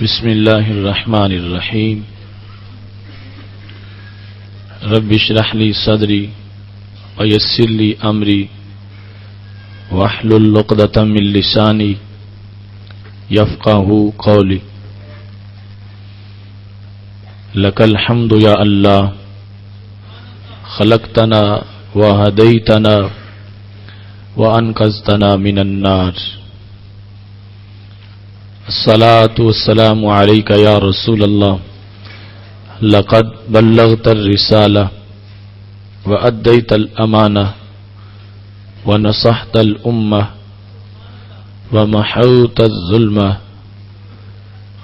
بسم اللہ الرحمن الرحیم رب اشرح لی صدری ویسر لی امری واحلل عقدۃ من لسانی یفقہوا قولی لک الحمد یا اللہ خلقتنا وہدیتنا وانقذتنا من النار الصلاة والسلام علیک یا رسول اللہ لقد بلغت الرسالہ وأدیت الامانہ ونصحت الامہ ومحوت الظلمہ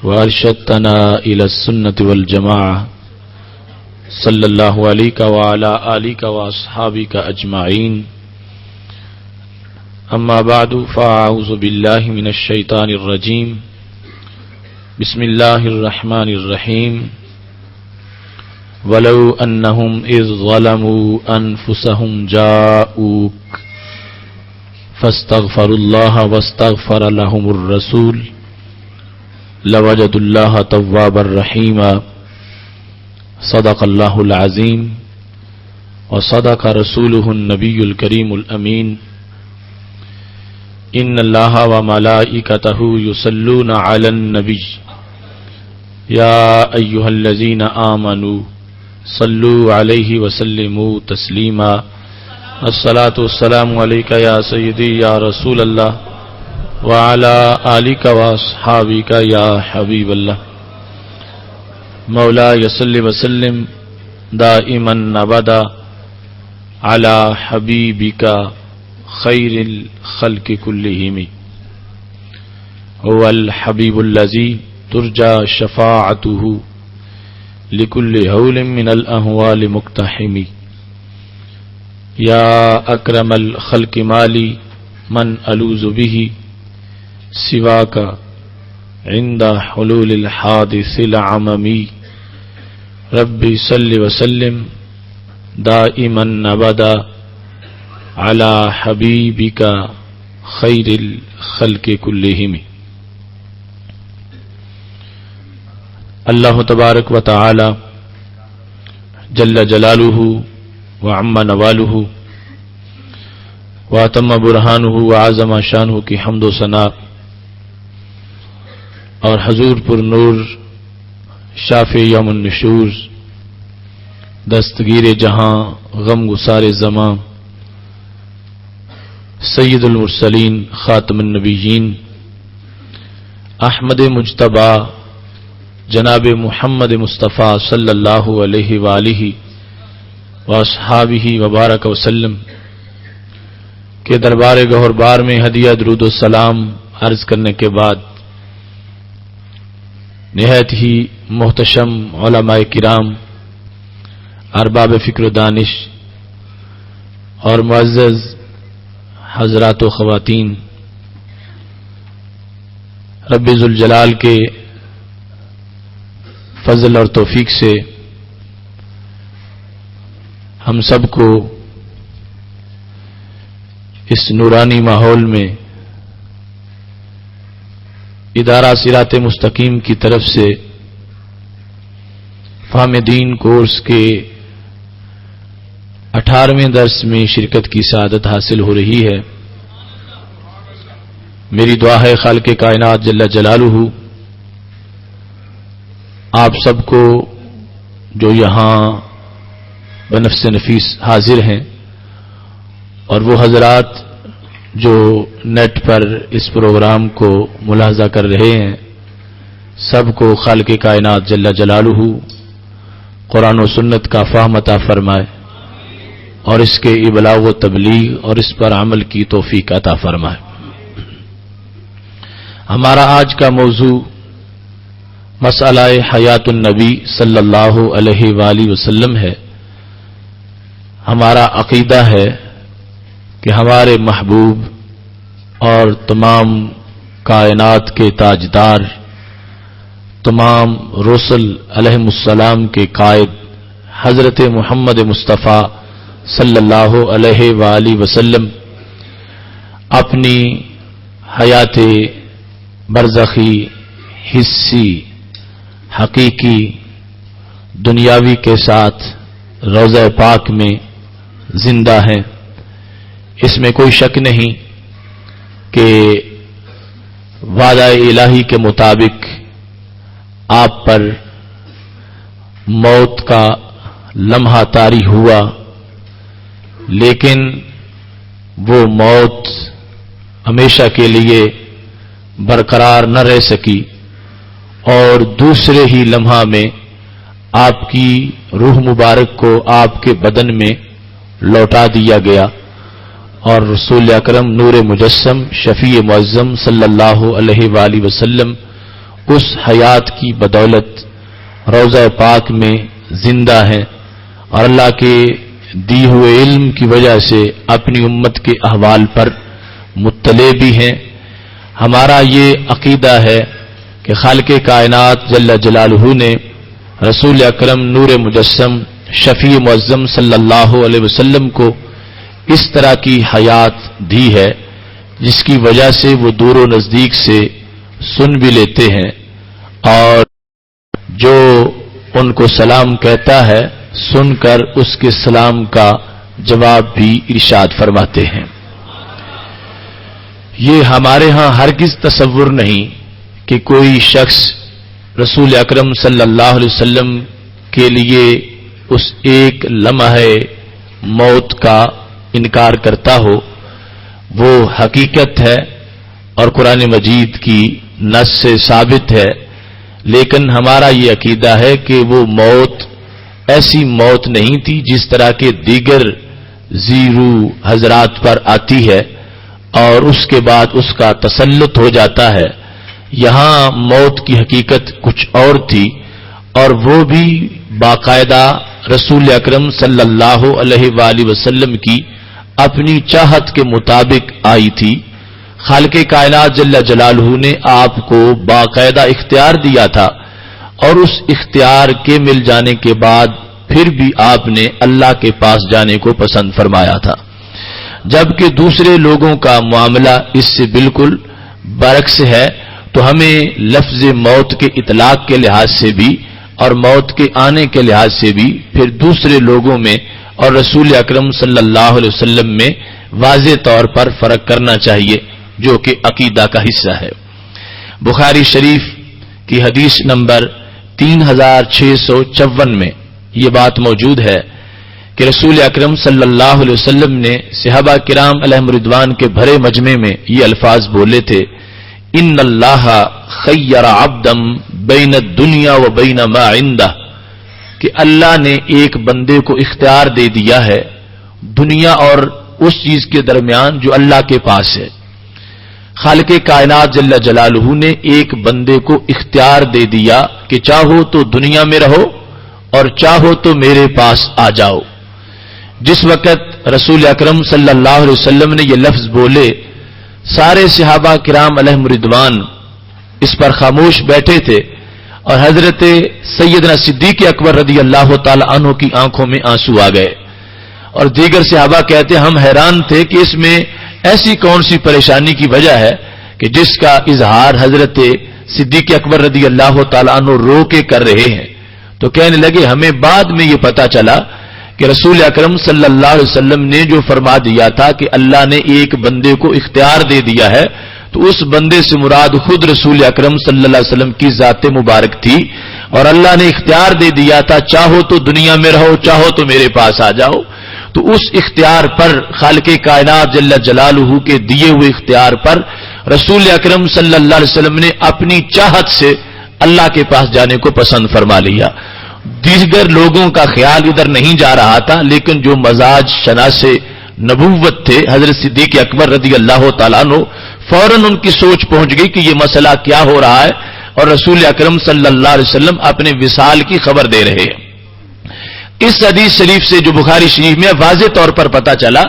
وارشدتنا الى السنة والجماعة صلی اللہ علیک وعلی آلک واصحابک اجمعین اما بعد فاعوذ باللہ من الشیطان الرجیم بسم اللہ الرحمن الرحیم ولو انہم اذ ظلموا انفسہم جاؤوک فاستغفروا اللہ واستغفر لهم الرسول لوجدوا اللہ توابا رحیما صدق اللہ العظیم وصدق رسولہ النبی الکریم الامین ان اللہ وملائکتہ یصلون علی النبی یا ایہا الذین آمنوا صلوا علیہ وسلموا تسلیما الصلاة والسلام علیک یا سیدی یا رسول اللہ وعلی آلک واصحابک یا حبیب اللہ مولا صلی وسلم دائما ابدا علی حبیبک خیر الخلق کلہم هو الحبیب الذی ترجى شفاعته لكل هول من الأهوال مقتحم يا أكرم الخلق مالي من ألوذ به سواك عند حلول الحادث العمم ربي صل وسلم دائما أبدا على حبيبك خير الخلق كلهم اللہ تبارک و تعالی جل جلالہ وعم نوالہ واتم برہانہ وعظم شانہ کی حمد و ثنا اور حضور پر نور شافع یوم النشور دستگیر جہاں غم گسار زماں سید المرسلین خاتم النبیین احمد مجتبی جناب محمد مصطفیٰ صلی اللہ علیہ وآلہ واصحابہ وبارک وسلم کے دربار گہر بار میں ہدیہ درود و سلام عرض کرنے کے بعد نہایت ہی محتشم علماء کرام ارباب فکر و دانش اور معزز حضرات و خواتین رب ذوالجلال کے فضل اور توفیق سے ہم سب کو اس نورانی ماحول میں ادارہ صراط مستقیم کی طرف سے فہم دین کورس کے 18ویں درس میں شرکت کی سعادت حاصل ہو رہی ہے۔ میری دعا ہے خالق کائنات جل جلالہ آپ سب کو جو یہاں بنفس نفیس حاضر ہیں اور وہ حضرات جو نیٹ پر اس پروگرام کو ملاحظہ کر رہے ہیں سب کو خالق کائنات جل جلالہ قرآن و سنت کا فہم عطا فرمائے اور اس کے ابلاغ و تبلیغ اور اس پر عمل کی توفیق عطا فرمائے۔ ہمارا آج کا موضوع مسئلہ حیات النبی صلی اللہ علیہ وآلہ وسلم ہے۔ ہمارا عقیدہ ہے کہ ہمارے محبوب اور تمام کائنات کے تاجدار تمام رسل علیہم السلام کے قائد حضرت محمد مصطفیٰ صلی اللہ علیہ وآلہ وسلم اپنی حیات برزخی حصی حقیقی دنیاوی کے ساتھ روضہ پاک میں زندہ ہیں. اس میں کوئی شک نہیں کہ وعدہ الہی کے مطابق آپ پر موت کا لمحہ طاری ہوا، لیکن وہ موت ہمیشہ کے لیے برقرار نہ رہ سکی اور دوسرے ہی لمحہ میں آپ کی روح مبارک کو آپ کے بدن میں لوٹا دیا گیا اور رسول اکرم نور مجسم شفیع معظم صلی اللہ علیہ وآلہ وسلم اس حیات کی بدولت روضہ پاک میں زندہ ہیں اور اللہ کے دی ہوئے علم کی وجہ سے اپنی امت کے احوال پر مطلع بھی ہیں. ہمارا یہ عقیدہ ہے کہ خالق کائنات جل جلالہ نے رسول اکرم نور مجسم شفیع معظم صلی اللہ علیہ وسلم کو اس طرح کی حیات دی ہے جس کی وجہ سے وہ دور و نزدیک سے سن بھی لیتے ہیں اور جو ان کو سلام کہتا ہے سن کر اس کے سلام کا جواب بھی ارشاد فرماتے ہیں. یہ ہمارے ہاں ہرگز تصور نہیں کہ کوئی شخص رسول اکرم صلی اللہ علیہ وسلم کے لیے اس ایک لمحے موت کا انکار کرتا ہو. وہ حقیقت ہے اور قرآن مجید کی نص سے ثابت ہے، لیکن ہمارا یہ عقیدہ ہے کہ وہ موت ایسی موت نہیں تھی جس طرح کے دیگر زیرو حضرات پر آتی ہے اور اس کے بعد اس کا تسلط ہو جاتا ہے. یہاں موت کی حقیقت کچھ اور تھی اور وہ بھی باقاعدہ رسول اکرم صلی اللہ علیہ وآلہ وسلم کی اپنی چاہت کے مطابق آئی تھی. خالق کائنات جل جلالہ نے آپ کو باقاعدہ اختیار دیا تھا اور اس اختیار کے مل جانے کے بعد پھر بھی آپ نے اللہ کے پاس جانے کو پسند فرمایا تھا، جبکہ دوسرے لوگوں کا معاملہ اس سے بالکل برعکس ہے. تو ہمیں لفظ موت کے اطلاق کے لحاظ سے بھی اور موت کے آنے کے لحاظ سے بھی پھر دوسرے لوگوں میں اور رسول اکرم صلی اللہ علیہ وسلم میں واضح طور پر فرق کرنا چاہیے جو کہ عقیدہ کا حصہ ہے. بخاری شریف کی حدیث نمبر 3654 میں یہ بات موجود ہے کہ رسول اکرم صلی اللہ علیہ وسلم نے صحابہ کرام علیہم رضوان کے بھرے مجمع میں یہ الفاظ بولے تھے، ان اللہ خیر عبدا بین الدنیا و بین ما عندہ، کہ اللہ نے ایک بندے کو اختیار دے دیا ہے دنیا اور اس چیز کے درمیان جو اللہ کے پاس ہے. خالق کائنات جل جلالہ نے ایک بندے کو اختیار دے دیا کہ چاہو تو دنیا میں رہو اور چاہو تو میرے پاس آ جاؤ. جس وقت رسول اکرم صلی اللہ علیہ وسلم نے یہ لفظ بولے سارے صحابہ کرام علیہم رضوان اس پر خاموش بیٹھے تھے اور حضرت سیدنا صدیق اکبر رضی اللہ تعالی عنہ کی آنکھوں میں آنسو آ گئے اور دیگر صحابہ کہتے ہم حیران تھے کہ اس میں ایسی کون سی پریشانی کی وجہ ہے کہ جس کا اظہار حضرت صدیق اکبر رضی اللہ تعالی عنہ رو کے کر رہے ہیں. تو کہنے لگے ہمیں بعد میں یہ پتا چلا کہ رسول اکرم صلی اللہ علیہ وسلم نے جو فرما دیا تھا کہ اللہ نے ایک بندے کو اختیار دے دیا ہے تو اس بندے سے مراد خود رسول اکرم صلی اللہ علیہ وسلم کی ذات مبارک تھی اور اللہ نے اختیار دے دیا تھا چاہو تو دنیا میں رہو چاہو تو میرے پاس آ جاؤ. تو اس اختیار پر خالق کائنات جل جلالہ کے دیے ہوئے اختیار پر رسول اکرم صلی اللہ علیہ وسلم نے اپنی چاہت سے اللہ کے پاس جانے کو پسند فرما لیا. دیگر لوگوں کا خیال ادھر نہیں جا رہا تھا لیکن جو مزاج شناس نبوت تھے حضرت صدیق اکبر رضی اللہ تعالیٰ عنہ فوراً ان کی سوچ پہنچ گئی کہ یہ مسئلہ کیا ہو رہا ہے اور رسول اکرم صلی اللہ علیہ وسلم اپنے وصال کی خبر دے رہے ہیں. اس حدیث شریف سے جو بخاری شریف میں واضح طور پر پتا چلا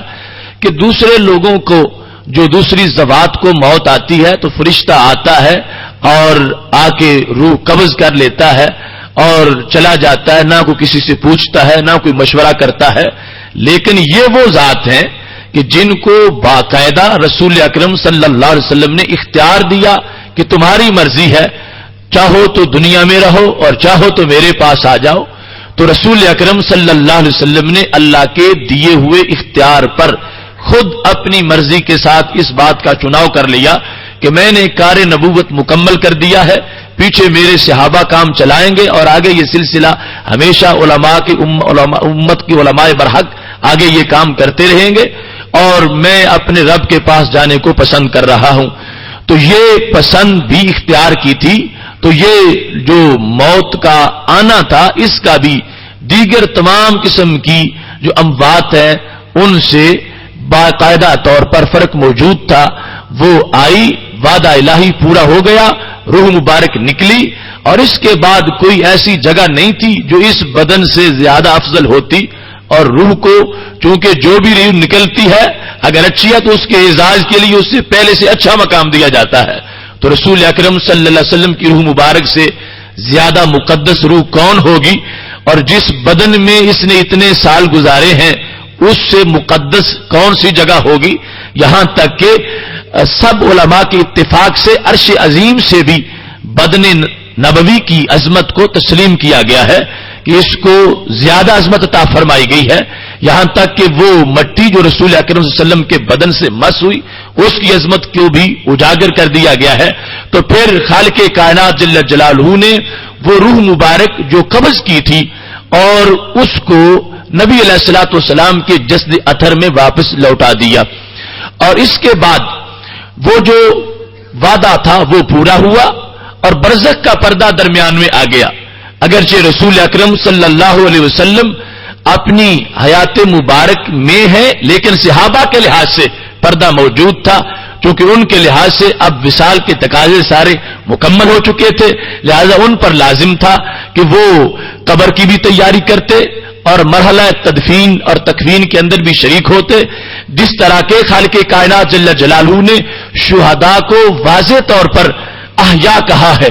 کہ دوسرے لوگوں کو جو دوسری ذوات کو موت آتی ہے تو فرشتہ آتا ہے اور آ کے روح قبض کر لیتا ہے اور چلا جاتا ہے، نہ کوئی کسی سے پوچھتا ہے نہ کوئی مشورہ کرتا ہے. لیکن یہ وہ ذات ہیں کہ جن کو باقاعدہ رسول اکرم صلی اللہ علیہ وسلم نے اختیار دیا کہ تمہاری مرضی ہے چاہو تو دنیا میں رہو اور چاہو تو میرے پاس آ جاؤ. تو رسول اکرم صلی اللہ علیہ وسلم نے اللہ کے دیے ہوئے اختیار پر خود اپنی مرضی کے ساتھ اس بات کا چناؤ کر لیا کہ میں نے کار نبوت مکمل کر دیا ہے, پیچھے میرے صحابہ کام چلائیں گے اور آگے یہ سلسلہ ہمیشہ امت کی علماء برحق آگے یہ کام کرتے رہیں گے, اور میں اپنے رب کے پاس جانے کو پسند کر رہا ہوں. تو یہ پسند بھی اختیار کی تھی. تو یہ جو موت کا آنا تھا اس کا بھی دیگر تمام قسم کی جو اموات ہیں ان سے باقاعدہ طور پر فرق موجود تھا. وہ آئی, وعدہ الہی پورا ہو گیا, روح مبارک نکلی, اور اس کے بعد کوئی ایسی جگہ نہیں تھی جو اس بدن سے زیادہ افضل ہوتی. اور روح کو چونکہ جو بھی روح نکلتی ہے اگر اچھی ہے تو اس کے اعزاز کے لیے اس سے پہلے سے اچھا مقام دیا جاتا ہے. تو رسول اکرم صلی اللہ علیہ وسلم کی روح مبارک سے زیادہ مقدس روح کون ہوگی؟ اور جس بدن میں اس نے اتنے سال گزارے ہیں اس سے مقدس کون سی جگہ ہوگی؟ یہاں تک کہ سب علماء کے اتفاق سے عرش عظیم سے بھی بدن نبوی کی عظمت کو تسلیم کیا گیا ہے کہ اس کو زیادہ عظمت عطا فرمائی گئی ہے. یہاں تک کہ وہ مٹی جو رسول اکرم صلی اللہ علیہ وسلم کے بدن سے مس ہوئی اس کی عظمت کو بھی اجاگر کر دیا گیا ہے. تو پھر خالق کائنات جل جلالہ نے وہ روح مبارک جو قبض کی تھی اور اس کو نبی علیہ الصلوۃ والسلام کے جسد اطہر میں واپس لوٹا دیا. اور اس کے بعد وہ جو وعدہ تھا وہ پورا ہوا اور برزخ کا پردہ درمیان میں آ گیا. اگرچہ رسول اکرم صلی اللہ علیہ وسلم اپنی حیات مبارک میں ہے لیکن صحابہ کے لحاظ سے پردہ موجود تھا, چونکہ ان کے لحاظ سے اب وصال کے تقاضے سارے مکمل ہو چکے تھے, لہذا ان پر لازم تھا کہ وہ قبر کی بھی تیاری کرتے اور مرحلہ تدفین اور تکفین کے اندر بھی شریک ہوتے. جس طرح کے خالق کائنات جل جلالہ نے شہداء کو واضح طور پر احیا کہا ہے,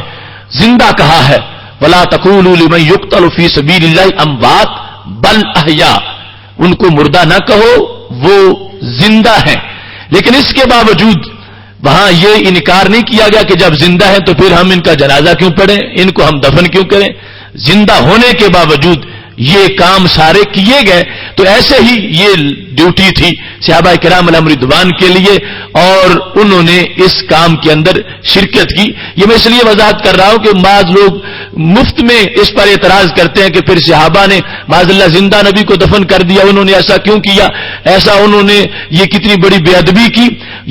زندہ کہا ہے, وَلَا تَقُولُوا لِمَن يُقْتَلُ فِي سَبِيلِ اللَّهِ أَمْوَاتٌ بل احیا, ان کو مردہ نہ کہو وہ زندہ ہیں. لیکن اس کے باوجود وہاں یہ انکار نہیں کیا گیا کہ جب زندہ ہیں تو پھر ہم ان کا جنازہ کیوں پڑھیں, ان کو ہم دفن کیوں کریں. زندہ ہونے کے باوجود یہ کام سارے کیے گئے. تو ایسے ہی یہ ڈیوٹی تھی صحابہ کرام علیہم رضوان کے لیے اور انہوں نے اس کام کے اندر شرکت کی. یہ میں اس لیے وضاحت کر رہا ہوں کہ بعض لوگ مفت میں اس پر اعتراض کرتے ہیں کہ پھر صحابہ نے معاذ اللہ زندہ نبی کو دفن کر دیا, انہوں نے ایسا کیوں کیا, ایسا انہوں نے یہ کتنی بڑی بے ادبی کی.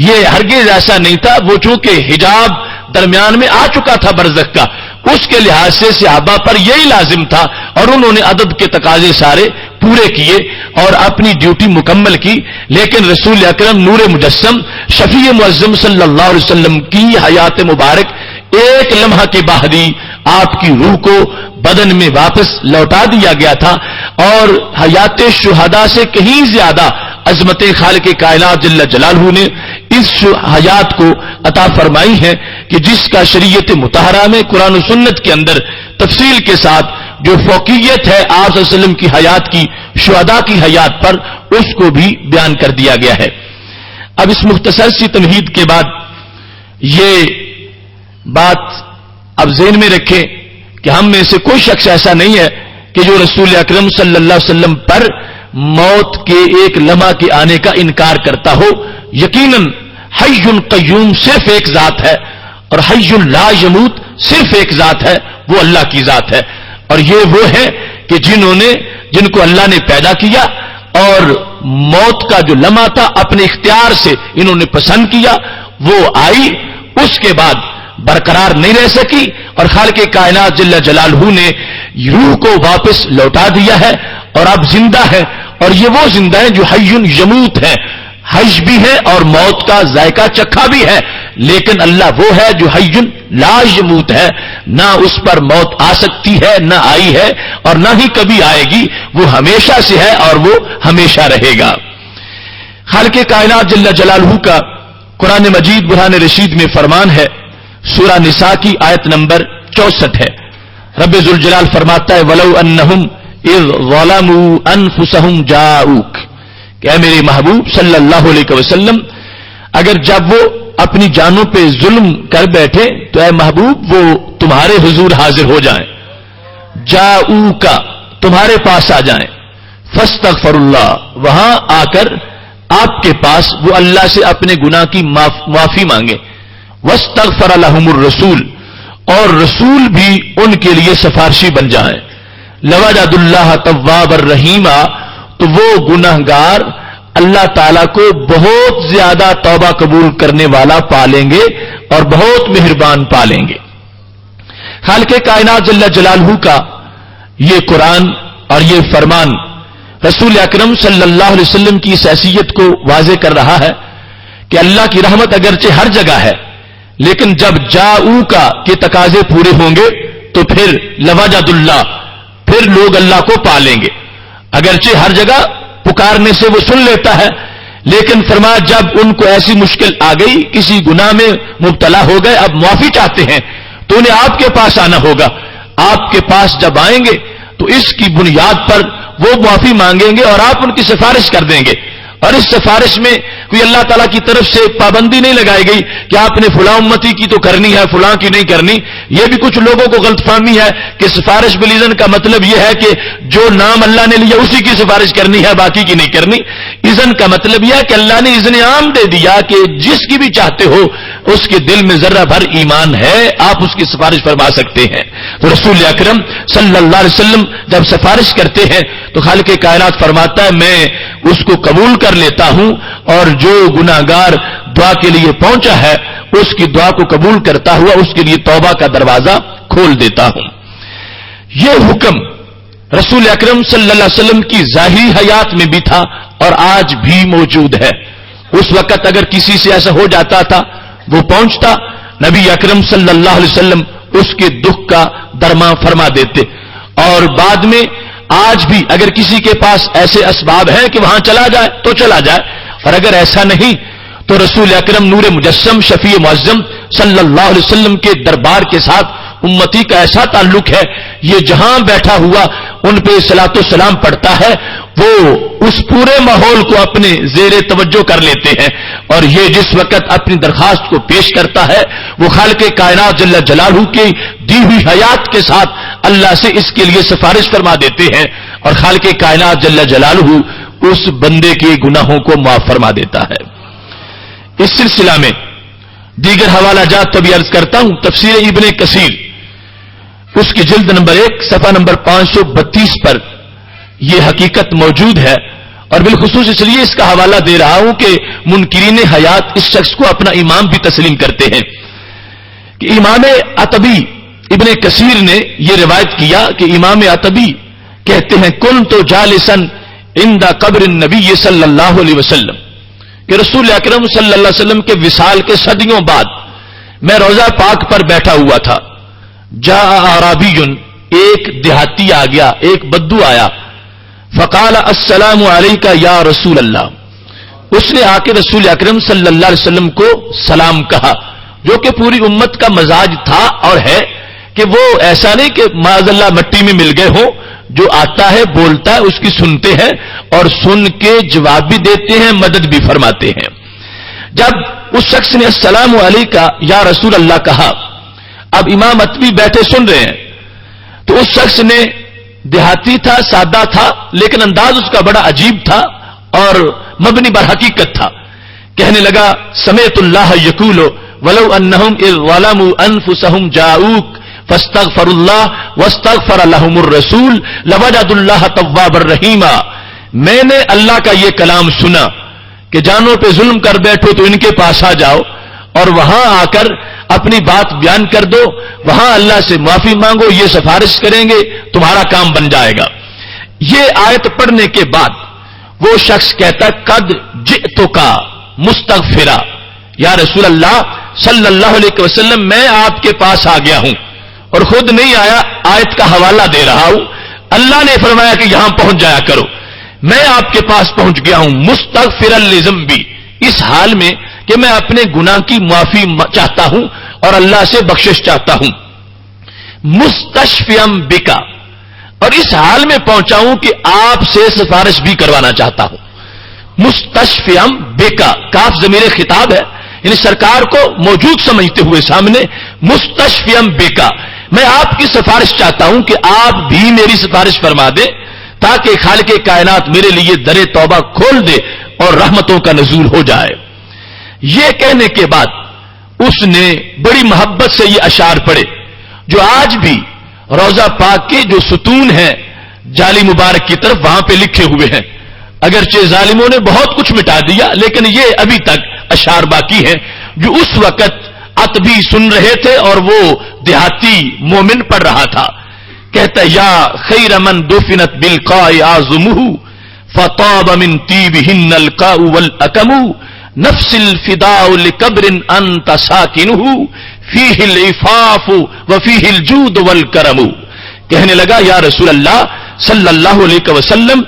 یہ ہرگز ایسا نہیں تھا. وہ چونکہ حجاب درمیان میں آ چکا تھا برزخ کا, اس کے لحاظ سے صحابہ پر یہی لازم تھا اور انہوں نے ادب کے تقاضے سارے پورے کیے اور اپنی ڈیوٹی مکمل کی. لیکن رسول اکرم نور مجسم شفیع معظم صلی اللہ علیہ وسلم کی حیات مبارک ایک لمحہ کے بعد ہی آپ کی روح کو بدن میں واپس لوٹا دیا گیا تھا. اور حیات شہداء سے کہیں زیادہ عظمت خالق کائنات جل جلالہ نے اس حیات کو عطا فرمائی ہے کہ جس کا شریعت مطہرہ میں قرآن و سنت کے اندر تفصیل کے ساتھ جو فوقیت ہے آپ صلی اللہ علیہ وسلم کی حیات کی شہداء کی حیات پر اس کو بھی بیان کر دیا گیا ہے. اب اس مختصر سی تمہید کے بعد یہ بات اب ذہن میں رکھیں کہ ہم میں سے کوئی شخص ایسا نہیں ہے کہ جو رسول اکرم صلی اللہ علیہ وسلم پر موت کے ایک لمحہ کے آنے کا انکار کرتا ہو. یقیناً حی قیوم صرف ایک ذات ہے اور حی لا یموت صرف ایک ذات ہے, وہ اللہ کی ذات ہے. اور یہ وہ ہے کہ جن کو اللہ نے پیدا کیا اور موت کا جو لمحہ تھا اپنے اختیار سے انہوں نے پسند کیا, وہ آئی, اس کے بعد برقرار نہیں رہ سکی اور خالق کائنات جل جلالہ نے روح کو واپس لوٹا دیا ہے اور اب زندہ ہے. اور یہ وہ زندہ ہے جو حی یموت ہے, حج بھی ہے اور موت کا ذائقہ چکھا بھی ہے. لیکن اللہ وہ ہے جو حی لا یموت ہے, نہ اس پر موت آ سکتی ہے نہ آئی ہے اور نہ ہی کبھی آئے گی, وہ ہمیشہ سے ہے اور وہ ہمیشہ رہے گا. خالق کائنات جل جلالہ کا قرآن مجید برہان رشید میں فرمان ہے, سورہ نساء کی آیت نمبر 64 ہے. رب ذوالجلال فرماتا ہے وَلَوْ أَنَّهُمْ اِذْ ظَلَمُوا أَنفُسَهُمْ جَاءُوكَ, کہ اے میرے محبوب صلی اللہ علیہ وسلم اگر جب وہ اپنی جانوں پہ ظلم کر بیٹھے تو اے محبوب وہ تمہارے حضور حاضر ہو جائیں، جاؤکا تمہارے پاس آ جائیں، فاستغفر اللہ وہاں آ کر آپ کے پاس وہ اللہ سے اپنے گناہ کی معافی مانگے، واستغفر لهم الرسول اور رسول بھی ان کے لیے سفارشی بن جائیں، لوجد اللہ توابا الرحیما تو وہ گناہگار اللہ تعالیٰ کو بہت زیادہ توبہ قبول کرنے والا پالیں گے اور بہت مہربان پالیں گے۔ خالق کائنات جل جلالہ کا یہ قرآن اور یہ فرمان رسول اکرم صلی اللہ علیہ وسلم کی اس حیثیت کو واضح کر رہا ہے کہ اللہ کی رحمت اگرچہ ہر جگہ ہے، لیکن جب جاؤ کا کے تقاضے پورے ہوں گے تو پھر لوجد اللہ پھر لوگ اللہ کو پالیں گے۔ اگرچہ ہر جگہ پکارنے سے وہ سن لیتا ہے، لیکن فرمایا جب ان کو ایسی مشکل آ گئی، کسی گناہ میں مبتلا ہو گئے، اب معافی چاہتے ہیں تو انہیں آپ کے پاس آنا ہوگا۔ آپ کے پاس جب آئیں گے تو اس کی بنیاد پر وہ معافی مانگیں گے اور آپ ان کی سفارش کر دیں گے، اور اس سفارش میں کوئی اللہ تعالیٰ کی طرف سے پابندی نہیں لگائی گئی کہ آپ نے فلاں امتی کی تو کرنی ہے، فلاں کی نہیں کرنی۔ یہ بھی کچھ لوگوں کو غلط فہمی ہے کہ سفارش بالاذن کا مطلب یہ ہے کہ جو نام اللہ نے لیا اسی کی سفارش کرنی ہے، باقی کی نہیں کرنی۔ اذن کا مطلب یہ ہے کہ اللہ نے اذن عام دے دیا کہ جس کی بھی چاہتے ہو اس کے دل میں ذرہ بھر ایمان ہے، آپ اس کی سفارش فرما سکتے ہیں۔ تو رسول اکرم صلی اللہ علیہ وسلم جب سفارش کرتے ہیں تو خالق کائنات فرماتا ہے میں اس کو قبول کر لیتا ہوں، اور جو گناہگار دعا کے لیے پہنچا ہے اس کی دعا کو قبول کرتا ہوا اس کے لیے توبہ کا دروازہ کھول دیتا ہوں۔ یہ حکم رسول اکرم صلی اللہ علیہ وسلم کی ظاہری حیات میں بھی تھا اور آج بھی موجود ہے۔ اس وقت اگر کسی سے ایسا ہو جاتا تھا وہ پہنچتا، نبی اکرم صلی اللہ علیہ وسلم اس کے دکھ کا درمان فرما دیتے، اور بعد میں آج بھی اگر کسی کے پاس ایسے اسباب ہیں کہ وہاں چلا جائے تو چلا جائے، اور اگر ایسا نہیں تو رسول اکرم نور مجسم شفیع معظم صلی اللہ علیہ وسلم کے دربار کے ساتھ امتی کا ایسا تعلق ہے، یہ جہاں بیٹھا ہوا ان پہ صلاۃ و سلام پڑتا ہے وہ اس پورے ماحول کو اپنے زیر توجہ کر لیتے ہیں، اور یہ جس وقت اپنی درخواست کو پیش کرتا ہے وہ خالق کائنات جل جلالہ کی دی ہوئی حیات کے ساتھ اللہ سے اس کے لیے سفارش فرما دیتے ہیں، اور خالق کائنات جل جلالہ اس بندے کے گناہوں کو معاف فرما دیتا ہے۔ اس سلسلہ میں دیگر حوالہ جات تو بھی عرض کرتا ہوں، تفسیر ابن کثیر اس کی جلد نمبر 1 صفحہ نمبر 532 پر یہ حقیقت موجود ہے، اور بالخصوص اس لیے اس کا حوالہ دے رہا ہوں کہ منکرین حیات اس شخص کو اپنا امام بھی تسلیم کرتے ہیں کہ امام عتبی ابن کثیر نے یہ روایت کیا کہ امام عتبی کہتے ہیں کنت جالسا عند قبر النبی صلی اللہ علیہ وسلم، کہ رسول اکرم صلی اللہ علیہ وسلم کے وصال کے صدیوں بعد میں روضہ پاک پر بیٹھا ہوا تھا، جاء اعرابی ایک دیہاتی آ گیا، ایک بدو آیا، فقال السلام علیک یا رسول اللہ، اس نے آ کے رسول اکرم صلی اللہ علیہ وسلم کو سلام کہا، جو کہ پوری امت کا مزاج تھا اور ہے کہ وہ ایسا نہیں کہ معاذ اللہ مٹی میں مل گئے ہوں، جو آتا ہے بولتا ہے اس کی سنتے ہیں اور سن کے جواب بھی دیتے ہیں، مدد بھی فرماتے ہیں۔ جب اس شخص نے السلام علیکہ یا رسول اللہ کہا، اب امام عتبی بیٹھے سن رہے ہیں، تو اس شخص نے دیہاتی تھا، سادہ تھا، لیکن انداز اس کا بڑا عجیب تھا اور مبنی بر حقیقت تھا، کہنے لگا سمعت اللہ یقول ولو انہم اذ ظلموا انفسہم جاؤک فاستغفر اللہ واستغفر لهم الرسول لوجد اللہ توابا الرحیما، میں نے اللہ کا یہ کلام سنا کہ جانوں پہ ظلم کر بیٹھو تو ان کے پاس آ جاؤ اور وہاں آ کر اپنی بات بیان کر دو، وہاں اللہ سے معافی مانگو، یہ سفارش کریں گے تمہارا کام بن جائے گا۔ یہ آیت پڑھنے کے بعد وہ شخص کہتا قد جئتک مستغفرا، یا رسول اللہ صلی اللہ علیہ وسلم میں آپ کے پاس آ گیا ہوں، اور خود نہیں آیا، آیت کا حوالہ دے رہا ہوں، اللہ نے فرمایا کہ یہاں پہنچ جایا کرو، میں آپ کے پاس پہنچ گیا ہوں مستغفرا لذنبی، اس حال میں کہ میں اپنے گناہ کی معافی چاہتا ہوں اور اللہ سے بخشش چاہتا ہوں، مستشفیام بکا، اور اس حال میں پہنچا ہوں کہ آپ سے سفارش بھی کروانا چاہتا ہوں، مستشفیام بکا، کاف ضمیر خطاب ہے، یعنی سرکار کو موجود سمجھتے ہوئے سامنے مستشفیم بیکا، میں آپ کی سفارش چاہتا ہوں کہ آپ بھی میری سفارش فرما دیں تاکہ خالق کائنات میرے لیے در توبہ کھول دے اور رحمتوں کا نزول ہو جائے۔ یہ کہنے کے بعد اس نے بڑی محبت سے یہ اشعار پڑھے جو آج بھی روضہ پاک کے جو ستون ہیں جالی مبارک کی طرف وہاں پہ لکھے ہوئے ہیں۔ اگرچہ ظالموں نے بہت کچھ مٹا دیا لیکن یہ ابھی تک اشعار باقی ہیں جو اس وقت عتبی سن رہے تھے اور وہ دیہاتی مومن پڑھ رہا تھا۔ کہتا یا خیر من دفنت بالقاء اعظمه فطاب من طيبهن القاء والاكم نفس الفداء لقبر انت ساكنه فيه العفاف وفيه الجود والكرم۔ کہنے لگا یا رسول اللہ صلی اللہ علیہ وسلم،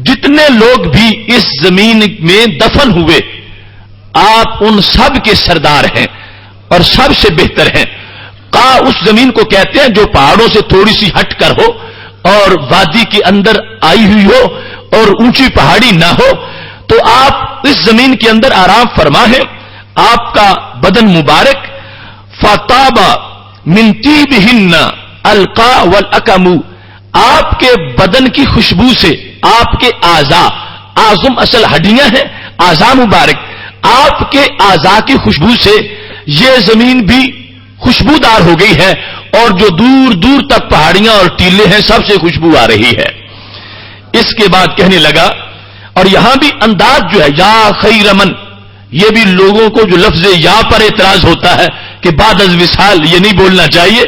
جتنے لوگ بھی اس زمین میں دفن ہوئے آپ ان سب کے سردار ہیں اور سب سے بہتر ہیں۔ اس زمین کو کہتے ہیں جو پہاڑوں سے تھوڑی سی ہٹ کر ہو اور وادی کے اندر آئی ہوئی ہو اور اونچی پہاڑی نہ ہو، تو آپ اس زمین کے اندر آرام فرما ہے۔ آپ کا بدن مبارک فطاب من طیبہن القاء والاکم، آپ کے بدن کی خوشبو سے آپ کے اعضاء، اعظم اصل ہڈیاں ہیں، اعضاء مبارک، آپ کے اعضاء کی خوشبو سے یہ زمین بھی خوشبودار ہو گئی ہے اور جو دور دور تک پہاڑیاں اور ٹیلے ہیں سب سے خوشبو آ رہی ہے۔ اس کے بعد کہنے لگا، اور یہاں بھی انداز جو ہے یا خیر من، یہ بھی لوگوں کو جو لفظ یا پر اعتراض ہوتا ہے کہ بعد از وصال یہ نہیں بولنا چاہیے،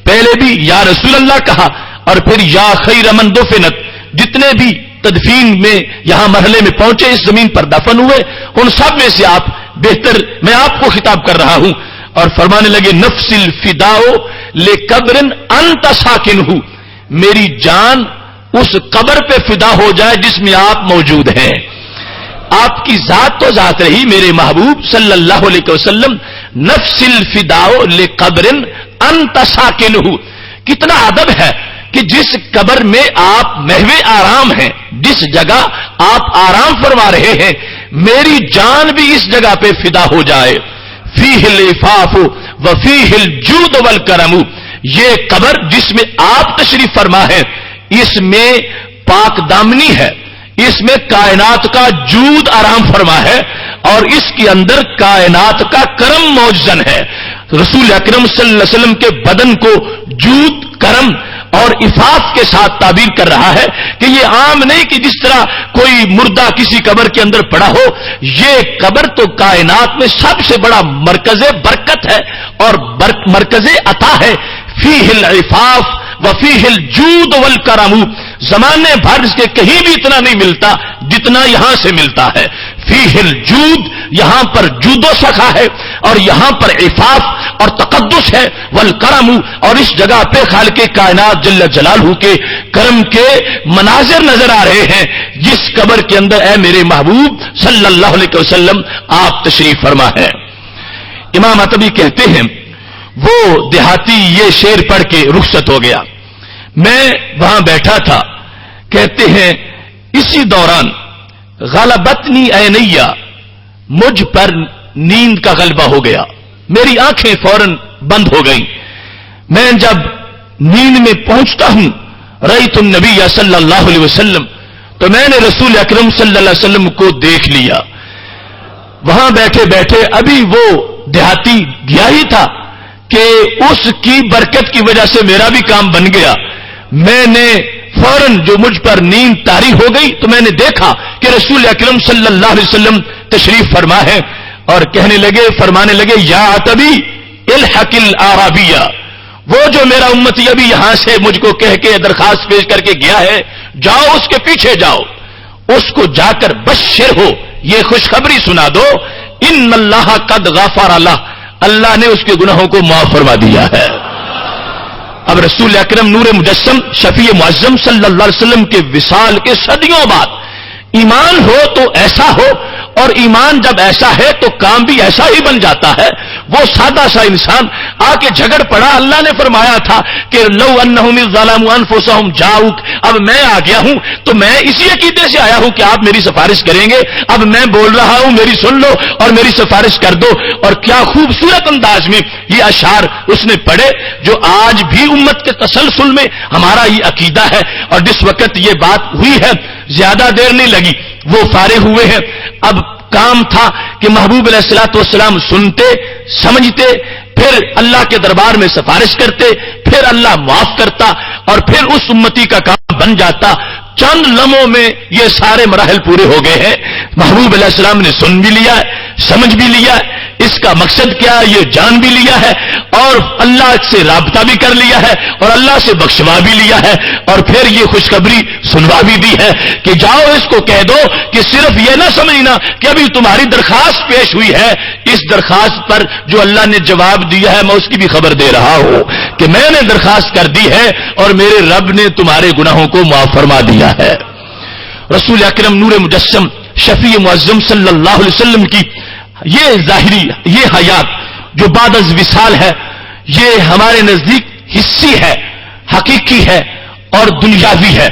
پہلے بھی یا رسول اللہ کہا اور پھر یا خیر من دفنت، جتنے بھی تدفین میں یہاں مرحلے میں پہنچے اس زمین پر دفن ہوئے ان سب میں سے آپ بہتر، میں آپ کو خطاب کر رہا ہوں۔ اور فرمانے لگے نفس الفداء لقبر انت ساکنہ، میری جان اس قبر پہ فدا ہو جائے جس میں آپ موجود ہیں۔ آپ کی ذات تو ذات رہی میرے محبوب صلی اللہ علیہ وسلم، نفس الفداء لقبر انت ساکنہ، کتنا ادب ہے کہ جس قبر میں آپ محو آرام ہیں، جس جگہ آپ آرام فرما رہے ہیں، میری جان بھی اس جگہ پہ فدا ہو جائے۔ فیہ العفاف وفیہ الجود والکرم، یہ قبر جس میں آپ تشریف فرما ہے اس میں پاک دامنی ہے، اس میں کائنات کا جود آرام فرما ہے اور اس کے اندر کائنات کا کرم موجزن ہے۔ رسول اکرم صلی اللہ علیہ وسلم کے بدن کو جود، کرم اور عفاف کے ساتھ تعبیر کر رہا ہے کہ یہ عام نہیں کہ جس طرح کوئی مردہ کسی قبر کے اندر پڑا ہو، یہ قبر تو کائنات میں سب سے بڑا مرکز برکت ہے اور مرکز عطا ہے۔ فیہ العفاف وفیہ الجود والکرم، زمانے بھر کے کہیں بھی اتنا نہیں ملتا جتنا یہاں سے ملتا ہے۔ فیہ الجود، یہاں پر جود و سخا ہے اور یہاں پر عفاف اور تقدس ہے، والکرم، اور اس جگہ پہ خالق کائنات جل جلالہ کے کرم کے مناظر نظر آ رہے ہیں جس قبر کے اندر اے میرے محبوب صلی اللہ علیہ وسلم آپ تشریف فرما ہے۔ امام عتبی کہتے ہیں وہ دیہاتی یہ شعر پڑھ کے رخصت ہو گیا، میں وہاں بیٹھا تھا، کہتے ہیں اسی دوران غلبتنی عینیا، مجھ پر نیند کا غلبہ ہو گیا، میری آنکھیں فوراً بند ہو گئیں۔ میں جب نیند میں پہنچتا ہوں رأیت النبی صلی اللہ علیہ وسلم، تو میں نے رسول اکرم صلی اللہ علیہ وسلم کو دیکھ لیا۔ وہاں بیٹھے بیٹھے ابھی وہ دیہاتی گیا ہی تھا کہ اس کی برکت کی وجہ سے میرا بھی کام بن گیا۔ میں نے فوراً جو مجھ پر نیند طاری ہو گئی تو میں نے دیکھا کہ رسول اکرم صلی اللہ علیہ وسلم تشریف فرما ہے اور کہنے لگے، فرمانے لگے یا عتبی الحق الاعرابیہ، وہ جو میرا امتی ابھی یہاں سے مجھ کو کہہ کے درخواست پیش کر کے گیا ہے، جاؤ اس کے پیچھے جاؤ، اس کو جا کر بشر ہو، یہ خوشخبری سنا دو، ان اللہ قد غفر لہ، اللہ نے اس کے گناہوں کو معاف فرما دیا ہے۔ اب رسول اکرم نور مجسم شفیع معظم صلی اللہ علیہ وسلم کے وصال کے صدیوں بعد ایمان ہو تو ایسا ہو، اور ایمان جب ایسا ہے تو کام بھی ایسا ہی بن جاتا ہے۔ وہ سادہ سا انسان آ کے جھگڑ پڑا. اللہ نے فرمایا تھا کہ لو انہم ظلموا انفسہم جاؤک. اب میں آ گیا ہوں تو میں اسی عقیدے سے آیا ہوں کہ آپ میری سفارش کریں گے. اب میں بول رہا ہوں, میری سن لو اور میری سفارش کر دو. اور کیا خوبصورت انداز میں یہ اشعار اس نے پڑھے جو آج بھی امت کے تسلسل میں ہمارا یہ عقیدہ ہے. اور جس وقت یہ بات ہوئی ہے زیادہ دیر نہیں لگی, وہ فارغ ہوئے ہیں. اب کام تھا کہ محبوب علیہ الصلوۃ والسلام سنتے, سمجھتے, پھر اللہ کے دربار میں سفارش کرتے, پھر اللہ معاف کرتا اور پھر اس امتی کا کام بن جاتا. چند لمحوں میں یہ سارے مراحل پورے ہو گئے ہیں. محبوب علیہ السلام نے سن بھی لیا ہے, سمجھ بھی لیا ہے, اس کا مقصد کیا ہے یہ جان بھی لیا ہے, اور اللہ سے رابطہ بھی کر لیا ہے, اور اللہ سے بخشوا بھی لیا ہے, اور پھر یہ خوشخبری سنوا بھی دی ہے کہ جاؤ اس کو کہہ دو کہ صرف یہ نہ سمجھنا کہ ابھی تمہاری درخواست پیش ہوئی ہے, اس درخواست پر جو اللہ نے جواب دیا ہے میں اس کی بھی خبر دے رہا ہوں کہ میں نے درخواست کر دی ہے اور میرے رب نے تمہارے گناہوں کو معاف فرما دیا ہے. رسول اکرم نور مجسم شفیع معظم صلی اللہ علیہ وسلم کی یہ ظاہری یہ حیات جو بعد از وصال ہے, یہ ہمارے نزدیک حسی ہے, حقیقی ہے اور دنیاوی ہے,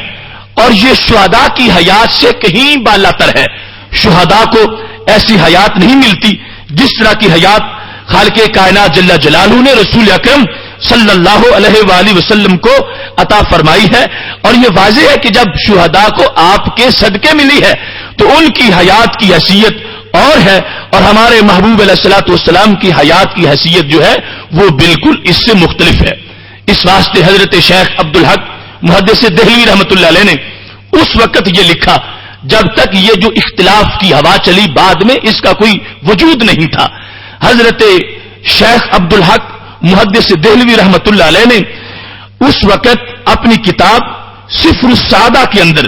اور یہ شہداء کی حیات سے کہیں بالاتر ہے. شہداء کو ایسی حیات نہیں ملتی جس طرح کی حیات خالق کائنات جل جلالہ نے رسول اکرم صلی اللہ علیہ وآلہ وسلم کو عطا فرمائی ہے. اور یہ واضح ہے کہ جب شہداء کو آپ کے صدقے ملی ہے تو ان کی حیات کی حیثیت اور ہے, اور ہمارے محبوب علیہ الصلوۃ والسلام کی حیات کی حیثیت جو ہے وہ بالکل اس سے مختلف ہے. اس واسطے حضرت شیخ عبدالحق محدث دہلوی رحمۃ اللہ علیہ نے اس وقت یہ لکھا جب تک یہ جو اختلاف کی ہوا چلی, بعد میں اس کا کوئی وجود نہیں تھا. حضرت شیخ عبدالحق محدث دہلوی رحمۃ اللہ علیہ نے اس وقت اپنی کتاب صفر السعادہ کے اندر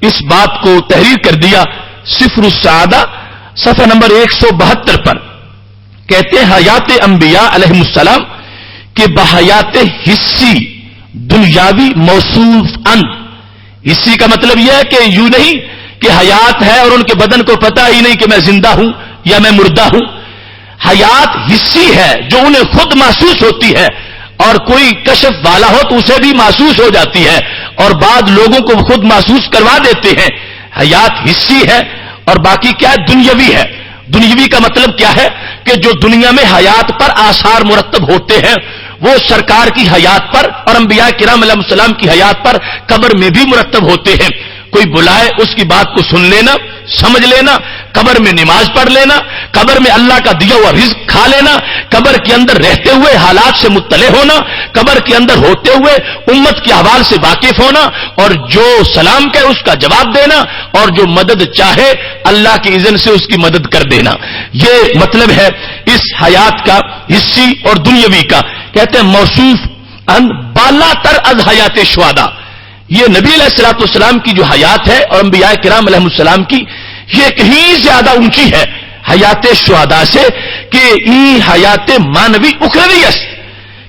اس بات کو تحریر کر دیا. صفر السعادہ صفحہ نمبر 172 پر کہتے ہیں حیات انبیاء علیہ السلام کہ بحیات حسی دنیاوی موصوف ان. حسی کا مطلب یہ ہے کہ یوں نہیں کہ حیات ہے اور ان کے بدن کو پتہ ہی نہیں کہ میں زندہ ہوں یا میں مردہ ہوں. حیات حسی ہے جو انہیں خود محسوس ہوتی ہے, اور کوئی کشف والا ہو تو اسے بھی محسوس ہو جاتی ہے, اور بعض لوگوں کو خود محسوس کروا دیتے ہیں. حیات حسی ہے, اور باقی کیا ہے دنیاوی ہے. دنیاوی کا مطلب کیا ہے کہ جو دنیا میں حیات پر آثار مرتب ہوتے ہیں وہ سرکار کی حیات پر اور انبیاء کرام علیہ السلام کی حیات پر قبر میں بھی مرتب ہوتے ہیں. کوئی بلائے اس کی بات کو سن لینا, سمجھ لینا, قبر میں نماز پڑھ لینا, قبر میں اللہ کا دیا ہوا رزق کھا لینا, قبر کے اندر رہتے ہوئے حالات سے مطلع ہونا, قبر کے اندر ہوتے ہوئے امت کے احوال سے واقف ہونا, اور جو سلام کہے اس کا جواب دینا, اور جو مدد چاہے اللہ کی اذن سے اس کی مدد کر دینا. یہ مطلب ہے اس حیات کا حسی اور دنیاوی کا. کہتے ہیں موصوف ان بالا تر از حیات شہداء. یہ نبی علیہ الصلوۃ والسلام کی جو حیات ہے اور انبیاء کرام علیہ السلام کی یہ کہیں زیادہ اونچی ہے حیات شہداء سے, کہ یہ حیات مانوی اخروی است,